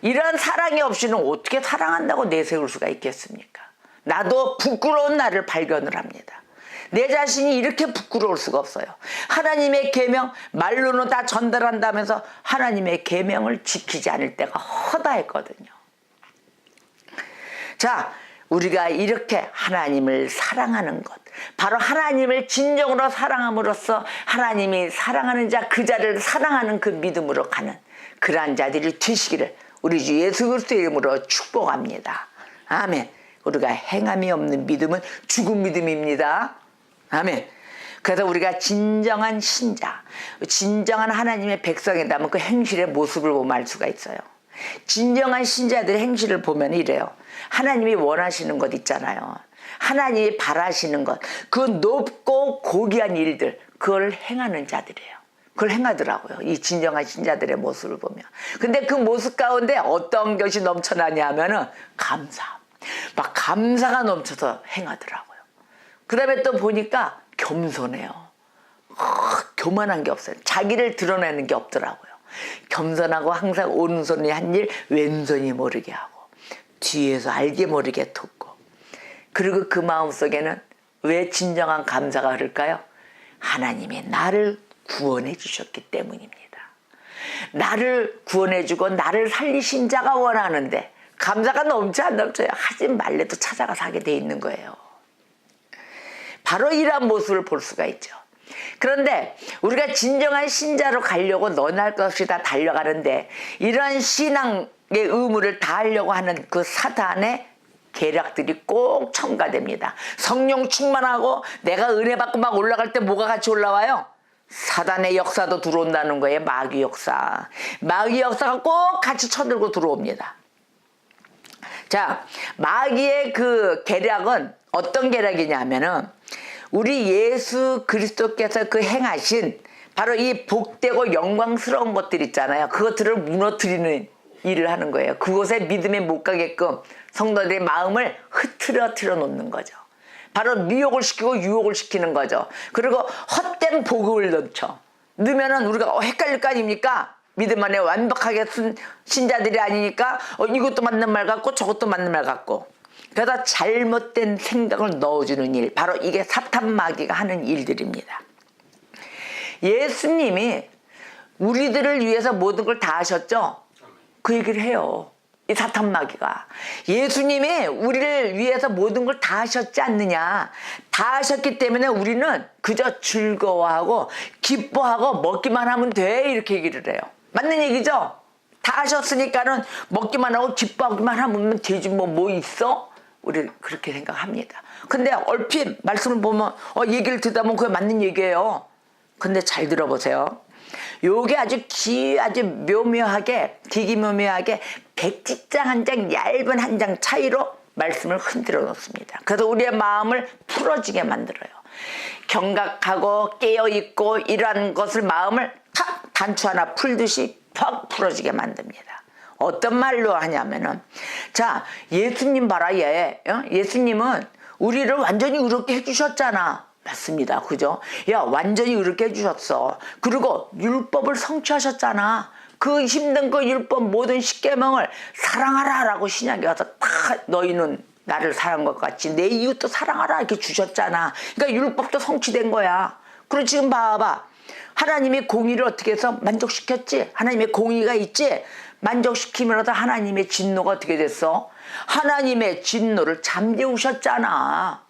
[SPEAKER 1] 이러한 사랑이 없이는 어떻게 사랑한다고 내세울 수가 있겠습니까? 나도 부끄러운 나를 발견을 합니다. 내 자신이 이렇게 부끄러울 수가 없어요. 하나님의 계명 말로는 다 전달한다면서 하나님의 계명을 지키지 않을 때가 허다했거든요. 자, 우리가 이렇게 하나님을 사랑하는 것, 바로 하나님을 진정으로 사랑함으로써 하나님이 사랑하는 자, 그 자를 사랑하는 그 믿음으로 가는 그러한 자들이 되시기를 우리 주 예수 그리스도의 이름으로 축복합니다. 아멘. 우리가 행함이 없는 믿음은 죽은 믿음입니다. 아멘. 그래서 우리가 진정한 신자, 진정한 하나님의 백성이라면 그 행실의 모습을 보면 알 수가 있어요. 진정한 신자들의 행실을 보면 이래요. 하나님이 원하시는 것 있잖아요. 하나님이 바라시는 것, 그 높고 고귀한 일들, 그걸 행하는 자들이에요. 그걸 행하더라고요. 이 진정한 신자들의 모습을 보면. 근데 그 모습 가운데 어떤 것이 넘쳐나냐 하면은 감사. 막 감사가 넘쳐서 행하더라고요. 그 다음에 또 보니까 겸손해요. 교만한 게 없어요. 자기를 드러내는 게 없더라고요. 겸손하고 항상 오른손이 한 일 왼손이 모르게 하고 뒤에서 알게 모르게 돕고, 그리고 그 마음속에는 왜 진정한 감사가 흐를까요? 하나님이 나를 구원해 주셨기 때문입니다. 나를 구원해 주고 나를 살리신 자가 원하는데 감사가 넘지 안 넘쳐요. 하지 말래도 찾아가서 하게 돼 있는 거예요. 바로 이러한 모습을 볼 수가 있죠. 그런데 우리가 진정한 신자로 가려고 너날 것이 다 달려가는데 이러한 신앙의 의무를 다하려고 하는 그 사단의 계략들이 꼭 첨가됩니다. 성령 충만하고 내가 은혜 받고 막 올라갈 때 뭐가 같이 올라와요? 사단의 역사도 들어온다는 거예요. 마귀 역사. 마귀 역사가 꼭 같이 쳐들고 들어옵니다. 자, 마귀의 그 계략은 어떤 계략이냐면은 우리 예수 그리스도께서 그 행하신 바로 이 복되고 영광스러운 것들 있잖아요. 그것들을 무너뜨리는 일을 하는 거예요. 그곳에 믿음에 못 가게끔 성도들의 마음을 흐트러뜨려 놓는 거죠. 바로 미혹을 시키고 유혹을 시키는 거죠. 그리고 헛된 복음을 넣으면은 우리가 헷갈릴 거 아닙니까? 믿음 안에 완벽하게 쓴 신자들이 아니니까 이것도 맞는 말 같고 저것도 맞는 말 같고, 그러다 잘못된 생각을 넣어주는 일, 바로 이게 사탄 마귀가 하는 일들입니다. 예수님이 우리들을 위해서 모든 걸 다 하셨죠? 그 얘기를 해요. 이 사탄 마귀가. 예수님이 우리를 위해서 모든 걸 다 하셨지 않느냐. 다 하셨기 때문에 우리는 그저 즐거워하고 기뻐하고 먹기만 하면 돼, 이렇게 얘기를 해요. 맞는 얘기죠? 다 하셨으니까는 먹기만 하고 기뻐하기만 하면 되지 뭐 있어? 우리 그렇게 생각합니다. 근데 얼핏 말씀을 보면 얘기를 듣다 보면 그게 맞는 얘기예요. 근데 잘 들어보세요. 요게 아주 묘묘하게 기기묘묘하게 백지장 한 장 얇은 한 장 차이로 말씀을 흔들어 놓습니다. 그래서 우리의 마음을 풀어지게 만들어요. 경각하고 깨어있고 이러한 것을 마음을 탁 단추 하나 풀듯이 퍽 풀어지게 만듭니다. 어떤 말로 하냐면은, 자, 예수님 봐라, 예수님은 우리를 완전히 의롭게 해주셨잖아. 맞습니다. 그죠? 야, 완전히 의롭게 해주셨어. 그리고 율법을 성취하셨잖아. 그 힘든 그 율법 모든 십계명을 사랑하라 라고 신약에 와서 다 너희는 나를 사랑한 것 같이 내 이웃도 사랑하라 이렇게 주셨잖아. 그러니까 율법도 성취된 거야. 그리고 지금 봐봐. 하나님이 공의를 어떻게 해서 만족시켰지? 하나님의 공의가 있지? 만족시키면서 하나님의 진노가 어떻게 됐어? 하나님의 진노를 잠재우셨잖아.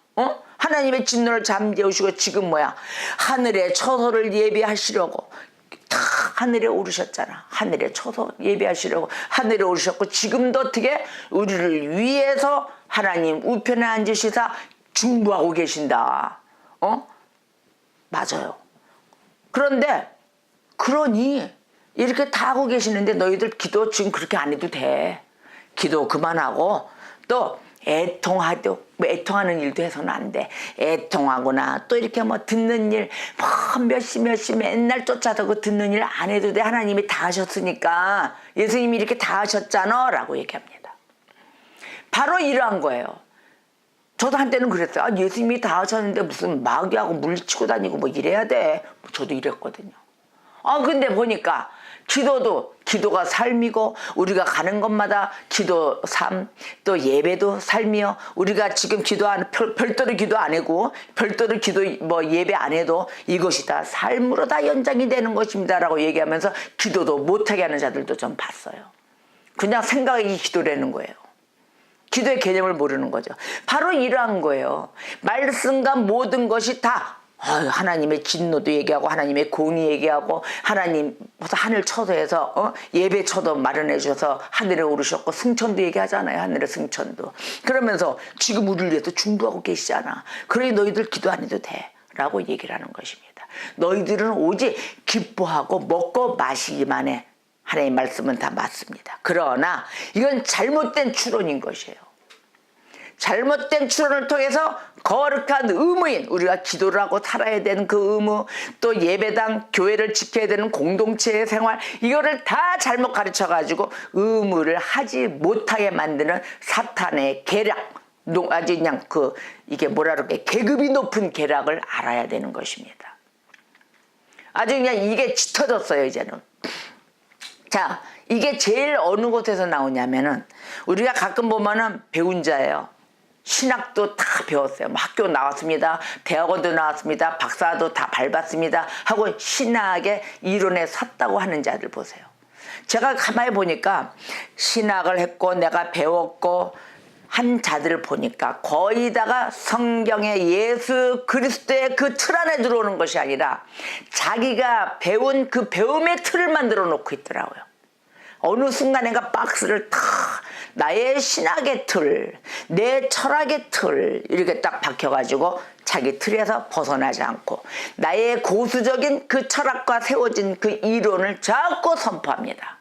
[SPEAKER 1] 하나님의 진노를 잠재우시고 지금 뭐야? 하늘의 처소를 예비하시려고 다 하늘에 오르셨잖아. 하늘에 처소 예비하시려고 하늘에 오르셨고 지금도 어떻게 우리를 위해서 하나님 우편에 앉으시사 중보하고 계신다. 맞아요. 그런데 그러니 이렇게 다 하고 계시는데 너희들 기도 지금 그렇게 안 해도 돼. 기도 그만하고 또 애통하는 일도 해서는 안 돼. 애통하거나 또 이렇게 뭐 듣는 일 몇시 맨날 쫓아서 그 듣는 일 안 해도 돼. 하나님이 다 하셨으니까. 예수님이 이렇게 다 하셨잖아 라고 얘기합니다. 바로 이러한 거예요. 저도 한때는 그랬어요. 아, 예수님이 다 하셨는데 무슨 마귀하고 물리치고 다니고 뭐 이래야 돼. 저도 이랬거든요. 근데 보니까 기도가 삶이고, 우리가 가는 곳마다 기도 삶, 또 예배도 삶이요. 우리가 지금 별도로 기도 안 하고, 별도로 예배 안 해도 이것이 다 삶으로 다 연장이 되는 것입니다라고 얘기하면서 기도도 못하게 하는 자들도 좀 봤어요. 그냥 생각이 기도라는 거예요. 기도의 개념을 모르는 거죠. 바로 이러한 거예요. 말씀과 모든 것이 다 하나님의 진노도 얘기하고, 하나님의 공의 얘기하고, 하나님 하늘 처소에서 예배 처도 마련해 주셔서 하늘에 오르셨고, 승천도 얘기하잖아요. 하늘의 승천도. 그러면서 지금 우리를 위해서 중보하고 계시잖아. 그러니 너희들 기도 안 해도 돼 라고 얘기를 하는 것입니다. 너희들은 오직 기뻐하고 먹고 마시기만 해. 하나님의 말씀은 다 맞습니다. 그러나 이건 잘못된 추론인 것이에요. 잘못된 추론을 통해서 거룩한 의무인, 우리가 기도를 하고 살아야 되는 그 의무, 또 예배당, 교회를 지켜야 되는 공동체의 생활, 이거를 다 잘못 가르쳐가지고 의무를 하지 못하게 만드는 사탄의 계략, 아주 그냥 이게 계급이 높은 계략을 알아야 되는 것입니다. 아주 그냥 이게 짙어졌어요, 이제는. 자, 이게 제일 어느 곳에서 나오냐면은, 우리가 가끔 보면은 배운 자예요. 신학도 다 배웠어요. 학교 나왔습니다. 대학원도 나왔습니다. 박사도 다 밟았습니다. 하고 신학의 이론에 섰다고 하는 자들 보세요. 제가 가만히 보니까 신학을 했고 내가 배웠고 한 자들을 보니까 거의 다가 성경의 예수 그리스도의 그 틀 안에 들어오는 것이 아니라 자기가 배운 그 배움의 틀을 만들어 놓고 있더라고요. 어느 순간인가 박스를 탁 나의 신학의 틀, 내 철학의 틀 이렇게 딱 박혀가지고 자기 틀에서 벗어나지 않고 나의 고수적인 그 철학과 세워진 그 이론을 자꾸 선포합니다.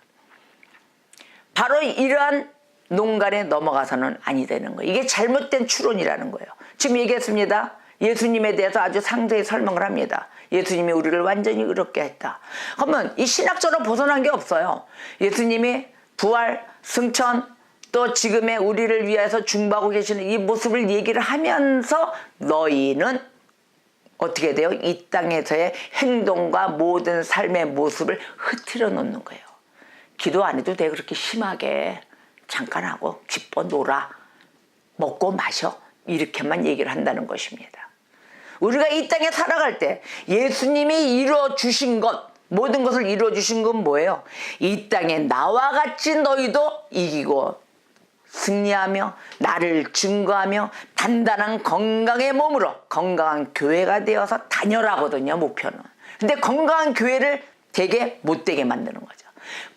[SPEAKER 1] 바로 이러한 농간에 넘어가서는 아니 되는 거예요. 이게 잘못된 추론이라는 거예요. 지금 얘기했습니다. 예수님에 대해서 아주 상세히 설명을 합니다. 예수님이 우리를 완전히 의롭게 했다. 그러면 이 신학적으로 벗어난 게 없어요. 예수님이 부활, 승천, 또 지금의 우리를 위해서 중보하고 계시는 이 모습을 얘기를 하면서 너희는 어떻게 돼요? 이 땅에서의 행동과 모든 삶의 모습을 흐트려 놓는 거예요. 기도 안 해도 돼. 그렇게 심하게 잠깐 하고 기뻐 놀아, 먹고 마셔, 이렇게만 얘기를 한다는 것입니다. 우리가 이 땅에 살아갈 때 예수님이 이루어주신 것, 모든 것을 이루어주신 건 뭐예요? 이 땅에 나와 같이 너희도 이기고 승리하며 나를 증거하며 단단한 건강의 몸으로 건강한 교회가 되어서 다녀라거든요, 목표는. 근데 건강한 교회를 되게 못되게 만드는 거죠.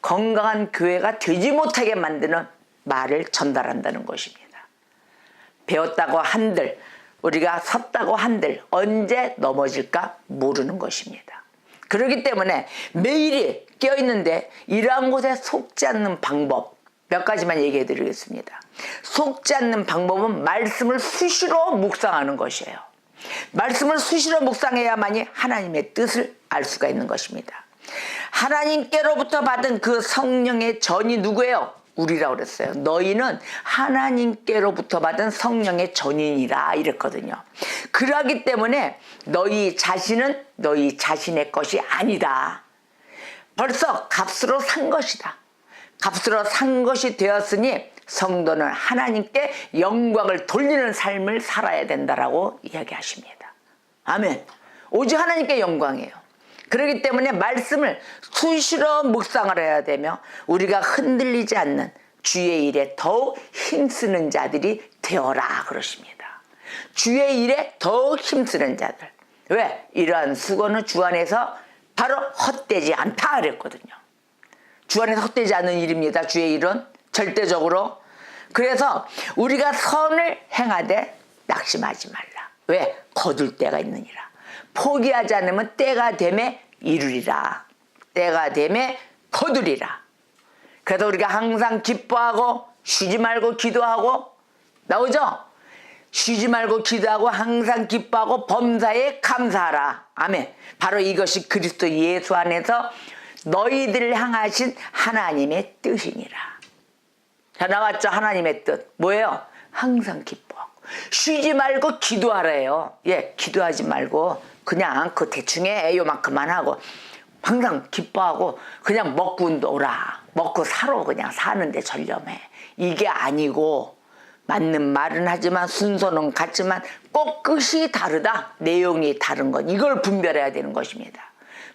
[SPEAKER 1] 건강한 교회가 되지 못하게 만드는 말을 전달한다는 것입니다. 배웠다고 한들, 우리가 섰다고 한들 언제 넘어질까 모르는 것입니다. 그렇기 때문에 매일이 깨어있는데 이러한 곳에 속지 않는 방법 몇 가지만 얘기해 드리겠습니다. 속지 않는 방법은 말씀을 수시로 묵상하는 것이에요. 말씀을 수시로 묵상해야만이 하나님의 뜻을 알 수가 있는 것입니다. 하나님께로부터 받은 그 성령의 전이 누구예요? 우리라고 그랬어요. 너희는 하나님께로부터 받은 성령의 전인이라 이랬거든요. 그러기 때문에 너희 자신은 너희 자신의 것이 아니다. 벌써 값으로 산 것이다. 값으로 산 것이 되었으니 성도는 하나님께 영광을 돌리는 삶을 살아야 된다라고 이야기하십니다. 아멘. 오직 하나님께 영광이에요. 그렇기 때문에 말씀을 수시로 묵상을 해야 되며 우리가 흔들리지 않는 주의 일에 더욱 힘쓰는 자들이 되어라 그러십니다. 주의 일에 더욱 힘쓰는 자들. 왜? 이러한 수고는 주 안에서 바로 헛되지 않다 그랬거든요. 주 안에서 헛되지 않는 일입니다. 주의 일은 절대적으로. 그래서 우리가 선을 행하되 낙심하지 말라. 왜? 거둘 때가 있느니라. 포기하지 않으면 때가 되매 이루리라. 때가 되매 거두리라. 그래서 우리가 항상 기뻐하고 쉬지 말고 기도하고 나오죠? 쉬지 말고 기도하고 항상 기뻐하고 범사에 감사하라. 아멘. 바로 이것이 그리스도 예수 안에서 너희들을 향하신 하나님의 뜻이니라. 자, 나왔죠. 하나님의 뜻 뭐예요? 항상 기뻐하고 쉬지 말고 기도하래요. 예, 기도하지 말고 그냥 그 대충에 요만큼만 하고 항상 기뻐하고 그냥 먹고 놀아. 먹고 살아. 그냥 사는데 전념해. 이게 아니고 맞는 말은 하지만 순서는 같지만 꼭 끝이 다르다. 내용이 다른 것. 이걸 분별해야 되는 것입니다.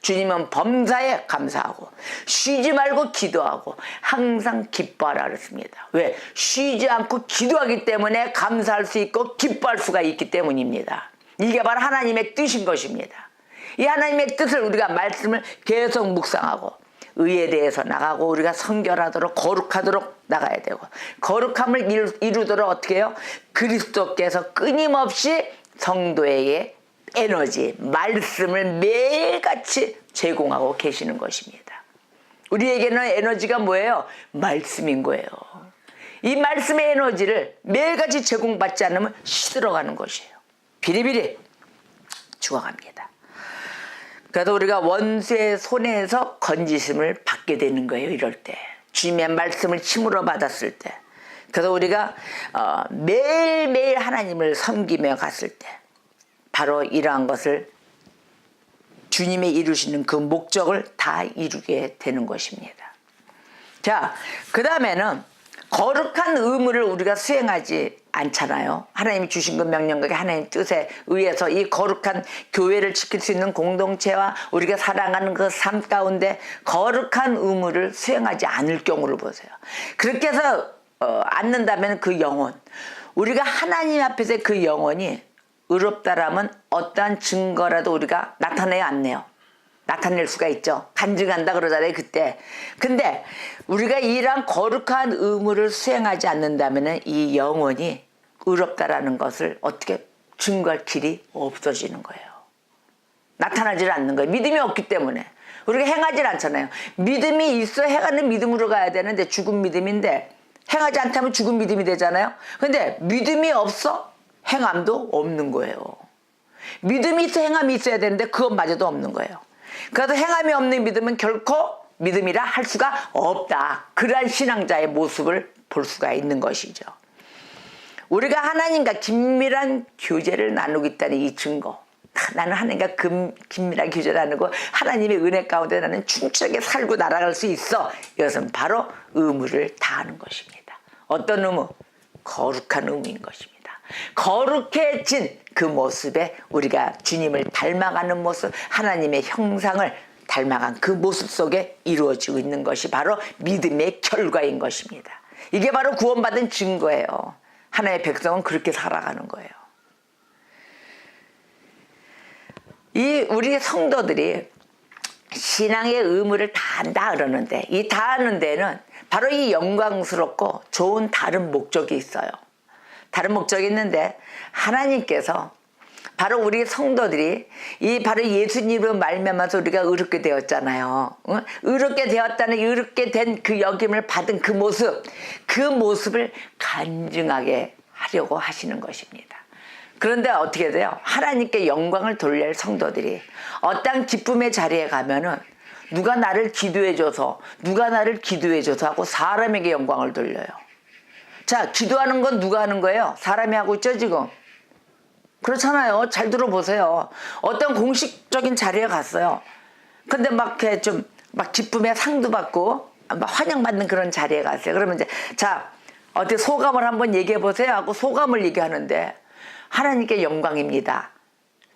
[SPEAKER 1] 주님은 범사에 감사하고 쉬지 말고 기도하고 항상 기뻐하라 그랬습니다. 왜? 쉬지 않고 기도하기 때문에 감사할 수 있고 기뻐할 수가 있기 때문입니다. 이게 바로 하나님의 뜻인 것입니다. 이 하나님의 뜻을 우리가 말씀을 계속 묵상하고 의에 대해서 나가고 우리가 성결하도록 거룩하도록 나가야 되고 거룩함을 이루도록 어떻게 해요? 그리스도께서 끊임없이 성도에게 에너지, 말씀을 매일같이 제공하고 계시는 것입니다. 우리에게는 에너지가 뭐예요? 말씀인 거예요. 이 말씀의 에너지를 매일같이 제공받지 않으면 시들어가는 것이에요. 비리비리 죽어갑니다. 그래서 우리가 원수의 손에서 건지심을 받게 되는 거예요. 이럴 때 주님의 말씀을 침으로 받았을 때 그래서 우리가 매일매일 하나님을 섬기며 갔을 때 바로 이러한 것을 주님이 이루시는 그 목적을 다 이루게 되는 것입니다. 자, 그 다음에는 거룩한 의무를 우리가 수행하지 않잖아요. 하나님이 주신 그 명령과 하나님 뜻에 의해서 이 거룩한 교회를 지킬 수 있는 공동체와 우리가 살아가는 그 삶 가운데 거룩한 의무를 수행하지 않을 경우를 보세요. 그렇게 해서 않는다면 그 영혼, 우리가 하나님 앞에서 그 영혼이 의롭다라면 어떠한 증거라도 우리가 나타내야 안 내요. 나타낼 수가 있죠. 간증한다 그러잖아요. 그때. 근데 우리가 이러한 거룩한 의무를 수행하지 않는다면 이 영혼이 의롭다라는 것을 어떻게 증거할 길이 없어지는 거예요. 나타나질 않는 거예요. 믿음이 없기 때문에. 우리가 행하질 않잖아요. 믿음이 있어 행하는 믿음으로 가야 되는데 죽은 믿음인데 행하지 않다면 죽은 믿음이 되잖아요. 근데 믿음이 없어 행함도 없는 거예요. 믿음이 있어 행함이 있어야 되는데 그것마저도 없는 거예요. 그래서 행함이 없는 믿음은 결코 믿음이라 할 수가 없다. 그러한 신앙자의 모습을 볼 수가 있는 것이죠. 우리가 하나님과 긴밀한 교제를 나누고 있다는 이 증거, 나는 하나님과 긴밀한 교제를 나누고 하나님의 은혜 가운데 나는 충실하게 살고 날아갈 수 있어. 이것은 바로 의무를 다하는 것입니다. 어떤 의무? 거룩한 의무인 것입니다. 거룩해진 그 모습에 우리가 주님을 닮아가는 모습, 하나님의 형상을 닮아간 그 모습 속에 이루어지고 있는 것이 바로 믿음의 결과인 것입니다. 이게 바로 구원받은 증거예요. 하나님의 백성은 그렇게 살아가는 거예요. 이 우리 성도들이 신앙의 의무를 다 한다 그러는데 이 다 하는 데는 바로 이 영광스럽고 좋은 다른 목적이 있어요. 다른 목적이 있는데 하나님께서 바로 우리 성도들이 이 바로 예수님으로 말미암아서 우리가 의롭게 되었잖아요. 의롭게 되었다는 의롭게 된 그 여김을 받은 그 모습을 간증하게 하려고 하시는 것입니다. 그런데 어떻게 돼요? 하나님께 영광을 돌릴 성도들이 어떤 기쁨의 자리에 가면은 누가 나를 기도해줘서 하고 사람에게 영광을 돌려요. 자, 기도하는 건 누가 하는 거예요? 사람이 하고 있죠 지금? 그렇잖아요. 잘 들어보세요. 어떤 공식적인 자리에 갔어요. 근데 막 이렇게 좀 막 기쁨의 상도 받고 막 환영받는 그런 자리에 갔어요. 그러면 이제 자, 어떻게 소감을 한번 얘기해 보세요 하고 소감을 얘기하는데 하나님께 영광입니다.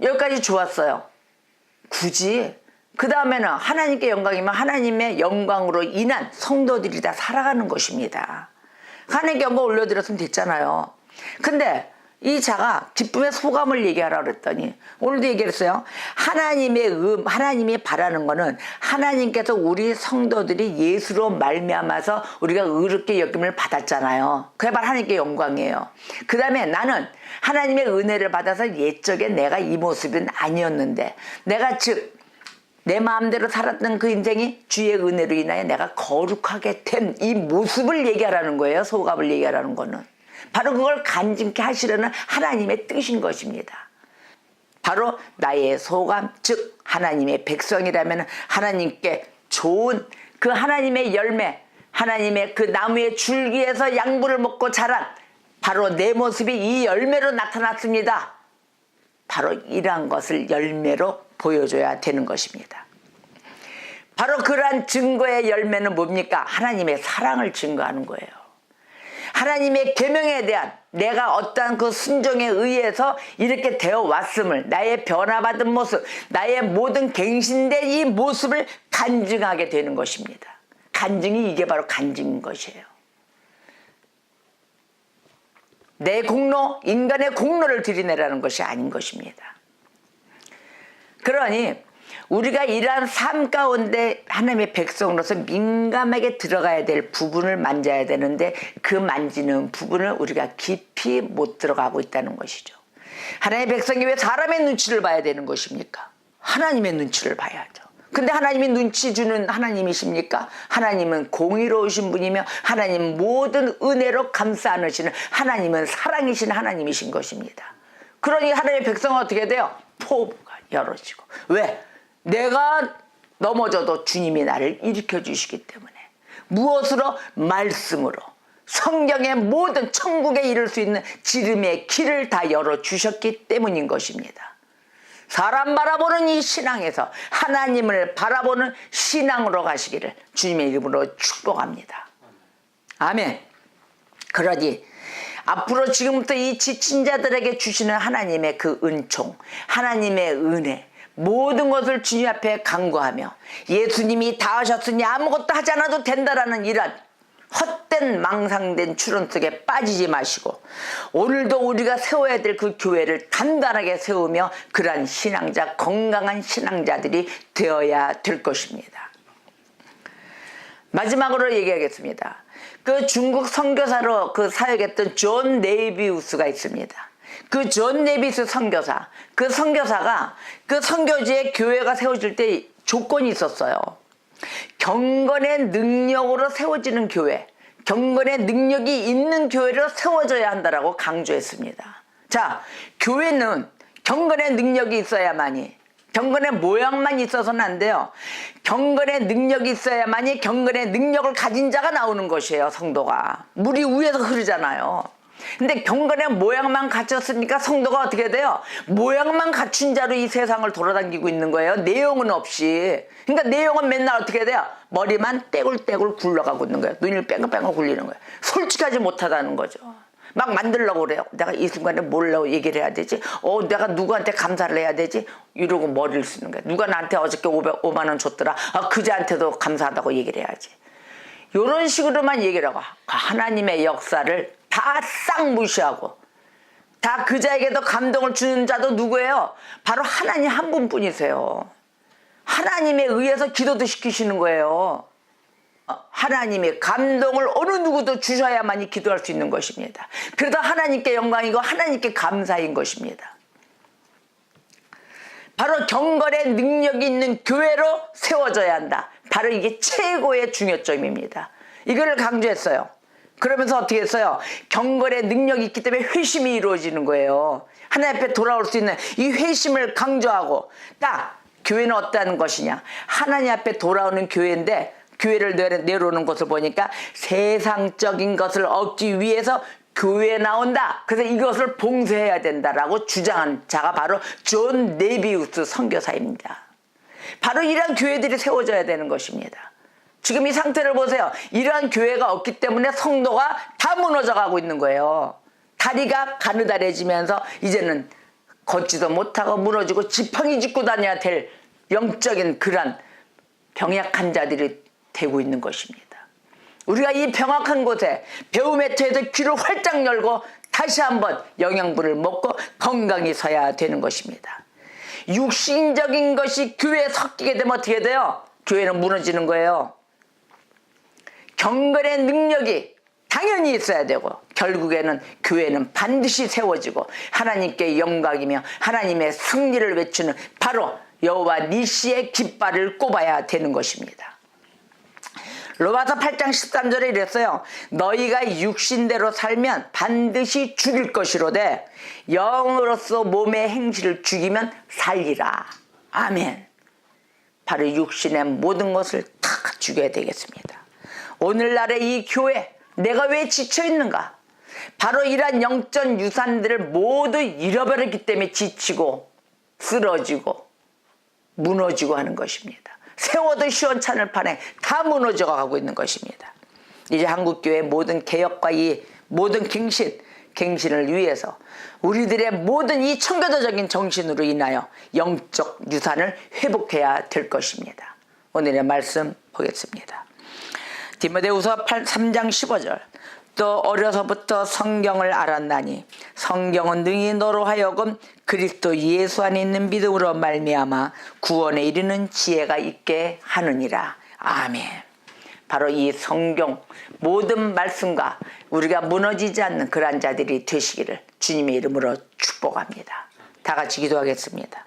[SPEAKER 1] 여기까지 좋았어요. 굳이 그 다음에는 하나님께 영광이면 하나님의 영광으로 인한 성도들이 다 살아가는 것입니다. 하나님께 영광 올려드렸으면 됐잖아요. 근데 이 자가 기쁨의 소감을 얘기하라 그랬더니 오늘도 얘기했어요. 하나님이 바라는 거는 하나님께서 우리 성도들이 예수로 말미암아서 우리가 의롭게 여김을 받았잖아요. 그게 바로 하나님께 영광이에요. 그 다음에 나는 하나님의 은혜를 받아서 옛적에 내가 이 모습은 아니었는데 내가 즉 내 마음대로 살았던 그 인생이 주의 은혜로 인하여 내가 거룩하게 된 이 모습을 얘기하라는 거예요. 소감을 얘기하라는 거는. 바로 그걸 간증케 하시려는 하나님의 뜻인 것입니다. 바로 나의 소감, 즉 하나님의 백성이라면 하나님께 좋은 그 하나님의 열매, 하나님의 그 나무의 줄기에서 양분을 먹고 자란 바로 내 모습이 이 열매로 나타났습니다. 바로 이러한 것을 열매로 보여줘야 되는 것입니다. 바로 그러한 증거의 열매는 뭡니까? 하나님의 사랑을 증거하는 거예요. 하나님의 계명에 대한 내가 어떠한 그 순종에 의해서 이렇게 되어 왔음을, 나의 변화받은 모습, 나의 모든 갱신된 이 모습을 간증하게 되는 것입니다. 간증이 이게 바로 간증인 것이에요. 내 공로, 인간의 공로를 들이내라는 것이 아닌 것입니다. 그러니 우리가 이러한 삶 가운데 하나님의 백성으로서 민감하게 들어가야 될 부분을 만져야 되는데 그 만지는 부분을 우리가 깊이 못 들어가고 있다는 것이죠. 하나님의 백성이 왜 사람의 눈치를 봐야 되는 것입니까? 하나님의 눈치를 봐야죠. 근데 하나님이 눈치 주는 하나님이십니까? 하나님은 공의로우신 분이며 하나님은 모든 은혜로 감싸 안으시는 하나님은 사랑이신 하나님이신 것입니다. 그러니 하나님의 백성은 어떻게 돼요? 포부가 열어지고. 왜? 내가 넘어져도 주님이 나를 일으켜 주시기 때문에. 무엇으로? 말씀으로. 성경의 모든 천국에 이를 수 있는 지름의 길을 다 열어주셨기 때문인 것입니다. 사람 바라보는 이 신앙에서 하나님을 바라보는 신앙으로 가시기를 주님의 이름으로 축복합니다. 아멘. 그러니 앞으로 지금부터 이 지친 자들에게 주시는 하나님의 그 은총, 하나님의 은혜, 모든 것을 주님 앞에 간구하며 예수님이 다 하셨으니 아무것도 하지 않아도 된다라는 이런 헛된 망상된 추론 속에 빠지지 마시고 오늘도 우리가 세워야 될 그 교회를 단단하게 세우며 그러한 신앙자, 건강한 신앙자들이 되어야 될 것입니다. 마지막으로 얘기하겠습니다. 그 중국 선교사로 그 사역했던 존 네이비우스가 있습니다. 그 존 네이비우스 선교사, 그 선교사가 그 선교지에 교회가 세워질 때 조건이 있었어요. 경건의 능력으로 세워지는 교회, 경건의 능력이 있는 교회로 세워져야 한다라고 강조했습니다. 자, 교회는 경건의 능력이 있어야만이, 경건의 모양만 있어서는 안 돼요. 경건의 능력이 있어야만이 경건의 능력을 가진 자가 나오는 것이에요. 성도가 물이 위에서 흐르잖아요. 근데 경건의 모양만 갖췄으니까 성도가 어떻게 돼요? 모양만 갖춘 자로 이 세상을 돌아다니고 있는 거예요. 내용은 없이. 그러니까 내용은 맨날 어떻게 돼요? 머리만 떼굴떼굴 굴러가고 있는 거예요. 눈이 뺑글뺑글 굴리는 거예요. 솔직하지 못하다는 거죠. 막 만들려고 그래요. 내가 이 순간에 뭘로 얘기를 해야 되지? 내가 누구한테 감사를 해야 되지? 이러고 머리를 쓰는 거예요. 누가 나한테 어저께 5만 원 줬더라. 그자한테도 감사하다고 얘기를 해야지. 이런 식으로만 얘기를 하고 하나님의 역사를 다 싹 무시하고 다 그자에게도 감동을 주는 자도 누구예요? 바로 하나님 한 분뿐이세요. 하나님에 의해서 기도도 시키시는 거예요. 하나님의 감동을 어느 누구도 주셔야만이 기도할 수 있는 것입니다. 그래서 하나님께 영광이고 하나님께 감사인 것입니다. 바로 경건의 능력이 있는 교회로 세워져야 한다. 바로 이게 최고의 중요점입니다. 이거를 강조했어요. 그러면서 어떻게 했어요? 경건의 능력이 있기 때문에 회심이 이루어지는 거예요. 하나님 앞에 돌아올 수 있는 이 회심을 강조하고 딱 교회는 어떠한 것이냐? 하나님 앞에 돌아오는 교회인데 교회를 내려오는 것을 보니까 세상적인 것을 얻기 위해서 교회에 나온다. 그래서 이것을 봉쇄해야 된다라고 주장한 자가 바로 존 네이비우스 선교사입니다. 바로 이러한 교회들이 세워져야 되는 것입니다. 지금 이 상태를 보세요. 이러한 교회가 없기 때문에 성도가 다 무너져가고 있는 거예요. 다리가 가느다래지면서 이제는 걷지도 못하고 무너지고 지팡이 짚고 다녀야 될 영적인 그런 병약한 자들이 되고 있는 것입니다. 우리가 이 병약한 곳에 배움의 터에서 귀를 활짝 열고 다시 한번 영양분을 먹고 건강히 서야 되는 것입니다. 육신적인 것이 교회에 섞이게 되면 어떻게 돼요? 교회는 무너지는 거예요. 경건의 능력이 당연히 있어야 되고 결국에는 교회는 반드시 세워지고 하나님께 영광이며 하나님의 승리를 외치는 바로 여호와 니시의 깃발을 꼽아야 되는 것입니다. 로마서 8장 13절에 이랬어요. 너희가 육신대로 살면 반드시 죽일 것이로되 영으로서 몸의 행실을 죽이면 살리라. 아멘. 바로 육신의 모든 것을 다 죽여야 되겠습니다. 오늘날의 이 교회, 내가 왜 지쳐있는가? 바로 이러한 영적 유산들을 모두 잃어버렸기 때문에 지치고 쓰러지고 무너지고 하는 것입니다. 세워도 시원찮을 판에 다 무너져 가고 있는 것입니다. 이제 한국교회 모든 개혁과 이 모든 갱신을 위해서 우리들의 모든 이 청교도적인 정신으로 인하여 영적 유산을 회복해야 될 것입니다. 오늘의 말씀 보겠습니다. 디모데후서 3장 15절. 또 어려서부터 성경을 알았나니 성경은 능히 너로 하여금 그리스도 예수 안에 있는 믿음으로 말미암아 구원에 이르는 지혜가 있게 하느니라. 아멘. 바로 이 성경 모든 말씀과 우리가 무너지지 않는 그러한 자들이 되시기를 주님의 이름으로 축복합니다. 다 같이 기도하겠습니다.